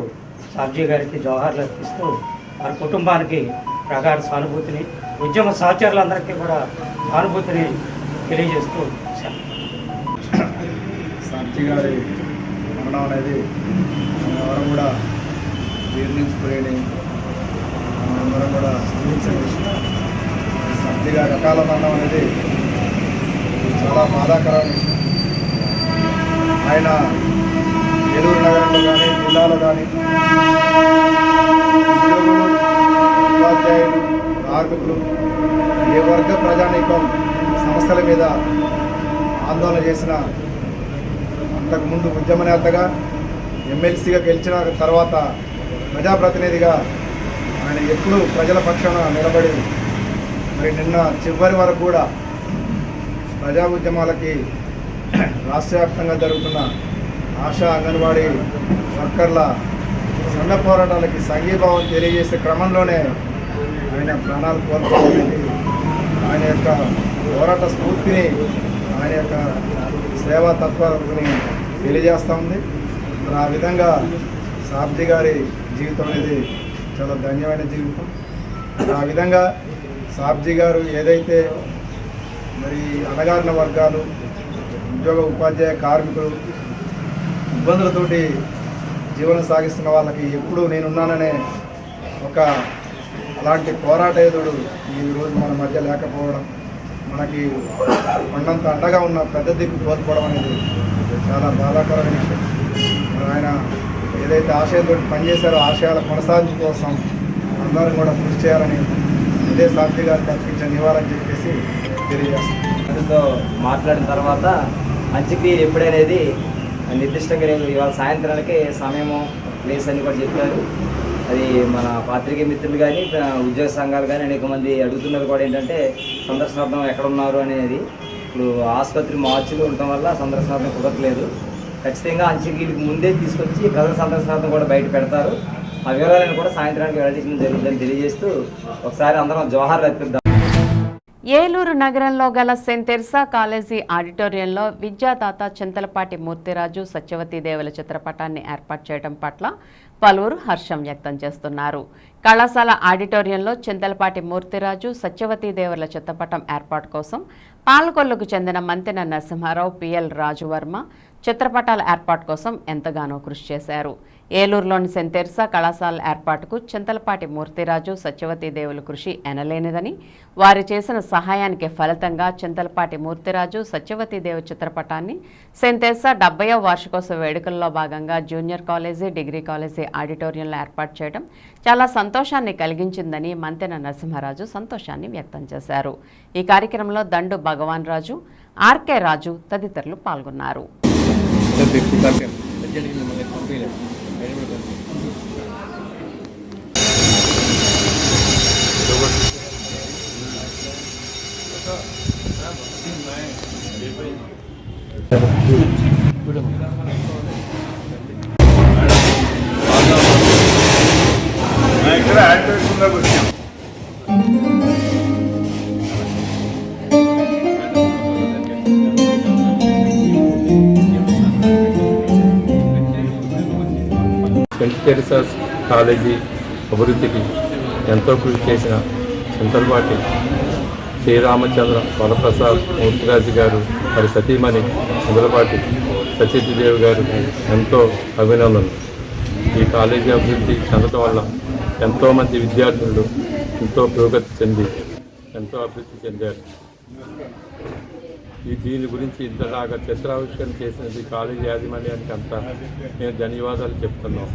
సాబ్జీ గారికి జోహార్లు అర్పిస్తూ వారి కుటుంబానికి ప్రగాఢ సానుభూతిని, ఉద్యమ సహచరులందరికీ కూడా సానుభూతిని తెలియజేస్తూ సాబ్జీ గారి మరణం అనేది ఎవరు కూడా జీర్ణించుకోలేని, అందరం కూడా స్పందించని విషయం. సాబ్జీ గారి అకాల మరణం అనేది చాలా బాధాకరమైన విషయం. ఆయన ఏలూరు నగరంలో కానీ, జిల్లాలో కానీ ఉద్యోగులు, ఉపాధ్యాయులు, కార్మికులు, ఏ వర్గ ప్రజానీకం సమస్యల మీద ఆందోళన చేసిన, అంతకుముందు ఉద్యమ నేతగా ఎమ్మెల్సీగా గెలిచిన తర్వాత ప్రజాప్రతినిధిగా ఆయన ఎప్పుడూ ప్రజల పక్షాన నిలబడి మరి నిన్న చివరి వరకు కూడా ప్రజా ఉద్యమాలకి రాష్ట్ర వ్యాప్తంగా జరుగుతున్న ఆశా, అంగన్వాడీ వర్కర్ల సన్న పోరాటాలకి సంఘీభావం తెలియజేసే క్రమంలోనే ఆయన ప్రాణాలు కోల్పోయింది. ఆయన యొక్క పోరాట స్ఫూర్తిని, ఆయన యొక్క సేవా తత్వాన్ని తెలియజేస్తూ ఉంది. మరి ఆ విధంగా సాబ్జీ గారి జీవితం అనేది చాలా ధన్యమైన జీవితం. ఆ విధంగా సాబ్జీ గారు ఏదైతే మరి అణగారిన వర్గాలు, ఉద్యోగ ఉపాధ్యాయ కార్మికులు ఇబ్బందులతోటి జీవనం సాగిస్తున్న వాళ్ళకి ఎప్పుడు నేనున్నాననే ఒక అలాంటి పోరాట యోధుడు ఈరోజు మన మధ్య లేకపోవడం, మనకి కొండంత అండగా ఉన్న పెద్ద దిక్కు కోల్పోవడం అనేది చాలా బాధాకరమైన విషయం. ఆయన ఏదైతే ఆశయంతో పనిచేశారో ఆశయాల కొనసాగింపు కోసం అందరం కూడా కృషి చేయాలని ఇదే సాక్షి గారికి అర్పించిన నివాళని చెప్పేసి తెలియజేస్తాం. మాట్లాడిన తర్వాత అంత్యక్రియలు ఎప్పుడనేది నిర్దిష్టంగా నేను ఇవాళ సాయంత్రానికి సమయము ప్లేస్ అని కూడా చెప్పారు. అది మన పాత్రికేయ మిత్రులు కానీ ఉద్యోగ సంఘాలు కానీ అనేక మంది అడుగుతున్నది కూడా ఏంటంటే సందర్శనార్థం ఎక్కడ ఉన్నారు అనేది. ఇప్పుడు ఆసుపత్రి మార్చిలో ఉండటం వల్ల సందర్శనార్థం కుదరట్లేదు. ఖచ్చితంగా అంత్యక్రియలకు ముందే తీసుకొచ్చి ప్రజల సందర్శనార్థం కూడా బయట పెడతారు. ఆ వివరాలను కూడా సాయంత్రానికి వెల్లడించడం జరుగుతుందని తెలియజేస్తూ ఒకసారి అందరం జోహార్ అర్పిద్దాం. ఏలూరు నగరంలో గల సెయింట్ తెర్సా కాలేజీ ఆడిటోరియంలో విద్యాదాత చింతలపాటి మూర్తిరాజు సత్యవతీదేవుల చిత్రపటాన్ని ఏర్పాటు చేయడం పట్ల పలువురు హర్షం వ్యక్తం చేస్తున్నారు. కళాశాల ఆడిటోరియంలో చింతలపాటి మూర్తిరాజు సత్యవతీదేవుల చిత్రపటం ఏర్పాటు కోసం పాలకొల్లుకు చెందిన మంతెన నరసింహారావు, పిఎల్ రాజువర్మ చిత్రపటాల ఏర్పాటు కోసం ఎంతగానో కృషి చేశారు. ఏలూరులోని సెయింట్ తెర్సా కళాశాల ఏర్పాటుకు చింతలపాటి మూర్తిరాజు సత్యవతీదేవుల కృషి ఎనలేనిదని, వారు చేసిన సహాయానికి ఫలితంగా చింతలపాటి మూర్తిరాజు సత్యవతీదేవి చిత్రపటాన్ని సెయింట్ తెర్సా 70వ వార్షికోత్సవ వేడుకల్లో భాగంగా జూనియర్ కాలేజీ, డిగ్రీ కాలేజీ ఆడిటోరియంలో ఏర్పాటు చేయడం చాలా సంతోషాన్ని కలిగించిందని మంతెన నరసింహరాజు సంతోషాన్ని వ్యక్తం చేశారు. ఈ కార్యక్రమంలో దండు భగవాన్ రాజు, ఆర్కే రాజు తదితరులు పాల్గొన్నారు. సెయింట్ తెరిసా కాలేజీ అభివృద్ధికి ఎంతో కృషి చేసిన చింతలపాటి శ్రీరామచంద్ర వరప్రసాద్ మూర్తిరాజు గారు, వారి సతీమణి చింతలపాటి సత్యవతీదేవి గారు ఎంతో అభినందనలు. ఈ కాలేజీ అభివృద్ధి చెందడం వల్ల ఎంతోమంది విద్యార్థులు ఎంతో పురోగతి చెంది ఎంతో అభివృద్ధి చెందారు. దీని గురించి ఇంతలాగా చిత్రావిష్కరణ చేసినది కాలేజీ యాజమాన్యానికి అంతా మేము ధన్యవాదాలు చెప్తున్నాం.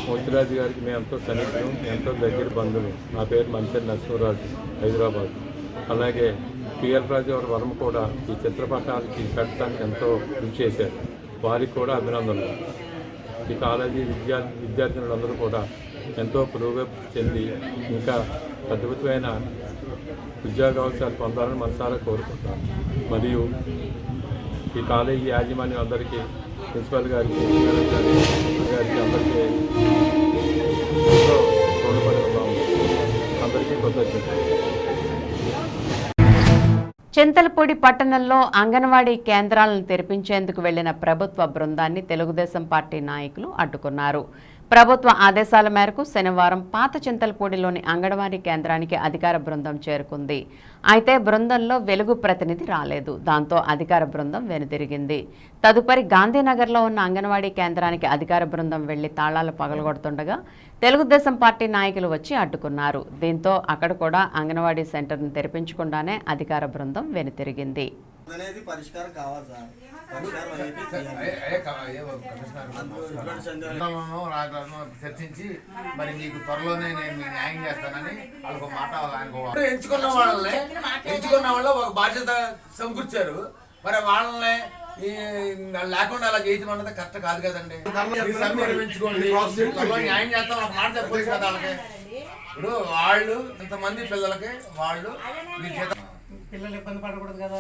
మూర్తిరాజు గారికి మేము ఎంతో సన్నిహితులు, ఎంతో దగ్గర బంధువులు. నా పేరు మంతెన నరసింహరాజు, హైదరాబాద్. అలాగే పిఎల్ రాజు గారి వర్మ కూడా ఈ చిత్రపటాలకి పెట్టడానికి ఎంతో కృషి చేశారు. వారికి కూడా అభినందనలు. ఈ కాలేజీ విద్యార్థులందరూ కూడా ఎంతో పురోగతి చెంది ఇంకా అద్భుతమైన ఉద్యోగావకాశాలు పొందాలని మనసారా కోరుకుంటాను. మరియు ఈ కాలేజీ యాజమాన్యం అందరికీ, ప్రిన్సిపల్ గారికి, గారికి అందరికీ ఎంతో రుణపడి ఉన్నాము. అందరికీ కృతజ్ఞతలు. చింతలపూడి పట్టణంలో అంగన్వాడీ కేంద్రాలను తెరిపించేందుకు వెళ్లిన ప్రభుత్వ బృందాన్ని తెలుగుదేశం పార్టీ నాయకులు అడ్డుకున్నారు. ప్రభుత్వ ఆదేశాల మేరకు శనివారం పాత చింతలపూడిలోని అంగన్వాడీ కేంద్రానికి అధికార బృందం చేరుకుంది. అయితే బృందంలో వెలుగు ప్రతినిధి రాలేదు. దాంతో అధికార బృందం వెనుతిరిగింది. తదుపరి గాంధీనగర్లో ఉన్న అంగన్వాడీ కేంద్రానికి అధికార బృందం వెళ్లి తాళాలు పగలగొడుతుండగా తెలుగుదేశం పార్టీ నాయకులు వచ్చి అడ్డుకున్నారు. దీంతో అక్కడ కూడా అంగన్వాడీ సెంటర్ను తెరిపించకుండానే అధికార బృందం వెనుతిరిగింది. పరిష్కారం కావాలి సార్. చర్చించి మరి మీకు త్వరలోనే నేను మీ న్యాయం చేస్తానని వాళ్ళకు మాట ఎంచుకున్న వాళ్ళు ఒక బాధ్యత సమకూర్చారు. మరి వాళ్ళని లేకుండా అలా చేయటం అన్నది కరెక్ట్ కాదు కదండి. పెంచుకోండి, న్యాయం చేస్తాం ఒక మాట చెప్పొచ్చు కదా వాళ్ళకి. ఇప్పుడు వాళ్ళు ఇంతమంది పిల్లలకి వాళ్ళు పిల్లలు ఇబ్బంది పడకూడదు కదా.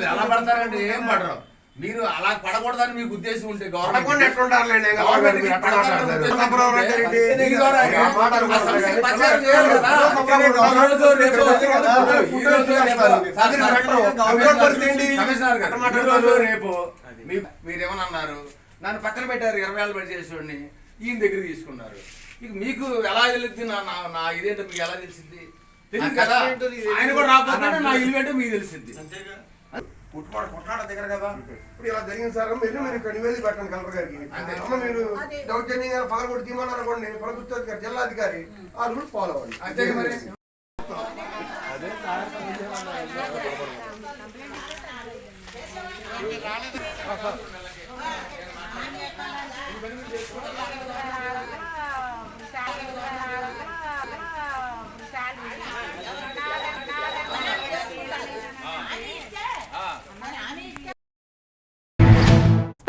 ఎలా పడతారండి? ఏం పడరు. మీరు అలా పడకూడదని మీకు ఉద్దేశం ఉంటే రేపు మీరేమన్నా అన్నారు, నన్ను పక్కన పెట్టారు, 20 ఏళ్ళు పడి చేసేవాడిని, ఈయన దగ్గర తీసుకున్నారు. మీకు ఎలా తెలిసింది? నా ఇదేంటో మీకు ఎలా తెలిసింది? తెలియదు కదా. ఆయన కూడా రాకపోతే నా ఇల్లు ఏంటో మీకు తెలిసింది. వాడు కొట్లాడ దగ్గర కదా. ఇప్పుడు ఇలా జరిగింది సార్, మీరు ఇక్కడ నివేదిక పెట్టండి కలెక్టర్ గారికి. అమ్మ మీరు దౌర్జన్యంగా పగలగొట్టి తీమన్నారు అనుకోండి, ప్రభుత్వ అధికారి జిల్లా అధికారి ఆ రూల్స్ ఫాలో అవ్వండి. అంతే మరి.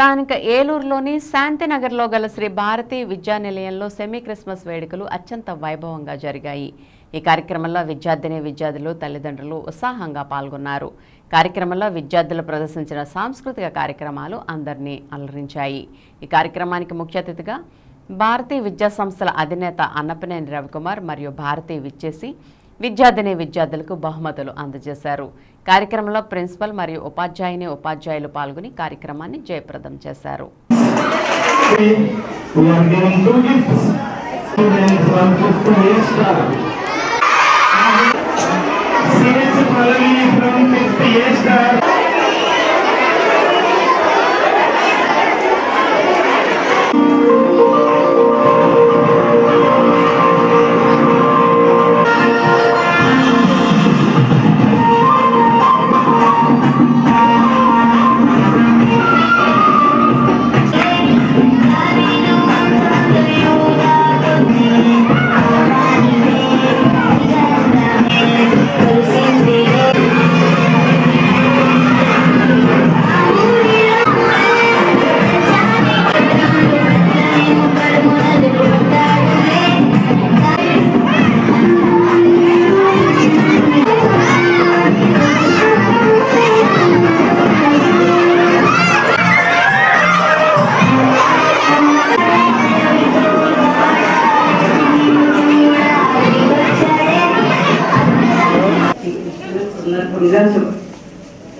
స్థానిక ఏలూరులోని శాంతినగర్లో గల శ్రీ భారతి విద్యానిలయంలో సెమీ క్రిస్మస్ వేడుకలు అత్యంత వైభవంగా జరిగాయి. ఈ కార్యక్రమంలో విద్యార్థులు తల్లిదండ్రులు ఉత్సాహంగా పాల్గొన్నారు. కార్యక్రమంలో విద్యార్థులు ప్రదర్శించిన సాంస్కృతిక కార్యక్రమాలు అందరినీ అలరించాయి. ఈ కార్యక్రమానికి ముఖ్య అతిథిగా భారతీ విద్యా సంస్థల అధినేత అన్నపనేని రవికుమార్ మరియు భారతి విచ్చేసి విద్యార్థులకు బహుమతులు అందజేశారు. కార్యక్రమంలో ప్రిన్సిపల్ మరియు ఉపాధ్యాయులు పాల్గొని కార్యక్రమాన్ని జయప్రదం చేశారు.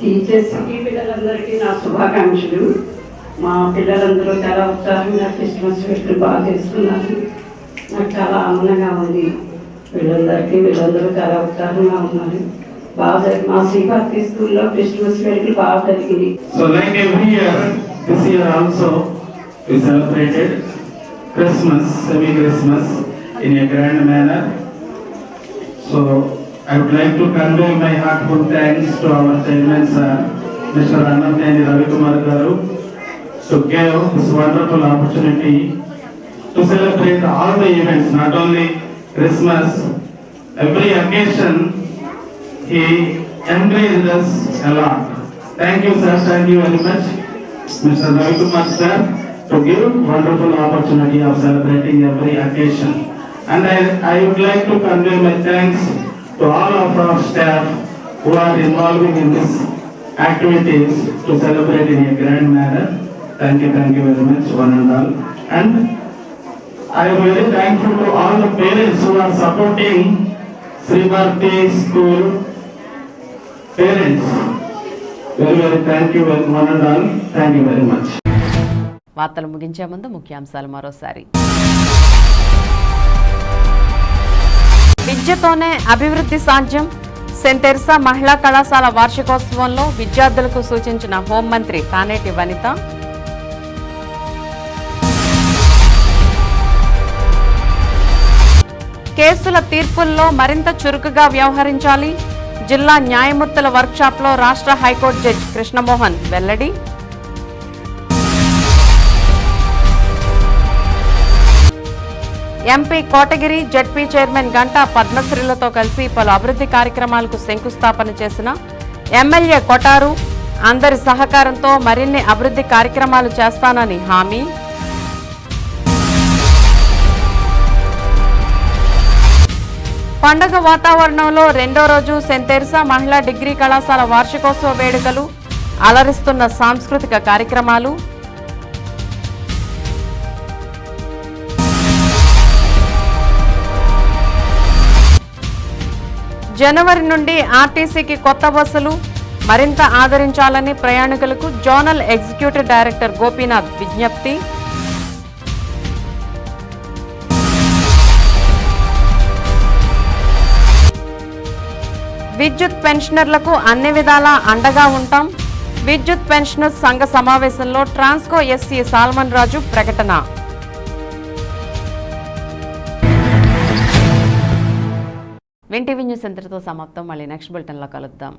టీచర్స్కి పిల్లలందరికీ నా శుభాకాంక్షలు. మా పిల్లలందరూ చాలా ఉత్సాహంగా క్రిస్మస్ ఫెస్టివల్ బాగా చేస్తున్నారు. నాకు చాలా ఆనందంగా ఉంది. వీళ్ళందరూ చాలా ఉత్సాహంగా ఉన్నారు. బాగా మా శ్రీభక్తి స్కూల్లో క్రిస్మస్ వేడుకలు బాగా జరిగింది. So like every year, this year also we celebrated Christmas, semi-Christmas in a grand manner. So I would like to convey my heartfelt thanks to our chairman sir, Mr. Annapneni Ravikumar garu, to give this wonderful opportunity to celebrate all the events, not only Christmas, every occasion he encouraged us a lot. Thank you sir, thank you very much Mr. Ravikumar sir to give wonderful opportunity of celebrating every occasion. And I would like to convey my thanks to all of our staff who are involving in this activities to celebrate in a grand manner. Thank you very much, one and all. And I am very thankful to all the parents who are supporting Sri Bharati School. Parents, very thank you one and all. Thank you very much. వార్తలు ముగించే ముందు ముఖ్యాంశాలు మరోసారి. విద్యతోనే అభివృద్ధి సాధ్యం. సెయింట్ తెరెసా మహిళా కళాశాల వార్షికోత్సవంలో విద్యార్థులకు సూచించిన హోంమంత్రి తానేటి వనిత. కేసుల తీర్పుల్లో మరింత చురుకుగా వ్యవహరించాలి. జిల్లా న్యాయమూర్తుల వర్క్షాప్లో రాష్ట్ర హైకోర్టు జడ్జి కృష్ణమోహన్ వెల్లడి. MP Kotagiri ZP chairman Ganta పద్మశ్రీలతో కలిసి పలు అభివృద్ధి కార్యక్రమాలకు శంకుస్థాపన చేసిన ఎమ్మెల్యే కొటారు. అందరి సహకారంతో మరిన్ని అభివృద్ధి కార్యక్రమాలు చేస్తానని హామీ. పండగ వాతావరణంలో రెండో రోజు సెయింట్ తెరెసా మహిళా డిగ్రీ కళాశాల వార్షికోత్సవ వేడుకలు, అలరిస్తున్న సాంస్కృతిక కార్యక్రమాలు. జనవరి నుండి ఆర్టీసీకి కొత్త బస్సులు మరింత ఆదరించాలని ప్రయాణికులకు జోనల్ ఎగ్జిక్యూటివ్ డైరెక్టర్ గోపీనాథ్ విజ్ఞప్తి. విద్యుత్ పెన్షనర్లకు అన్ని విధాలా అండగా ఉంటాం. విద్యుత్ పెన్షనర్స్ సంఘ సమావేశంలో ట్రాన్స్కో ఎస్సీ సాల్మన్ రాజు ప్రకటన. విన్ టీవీ న్యూస్ ఇంతటితో సమాప్తం. మళ్ళీ నెక్స్ట్ బులెటిన్లో కలుద్దాం.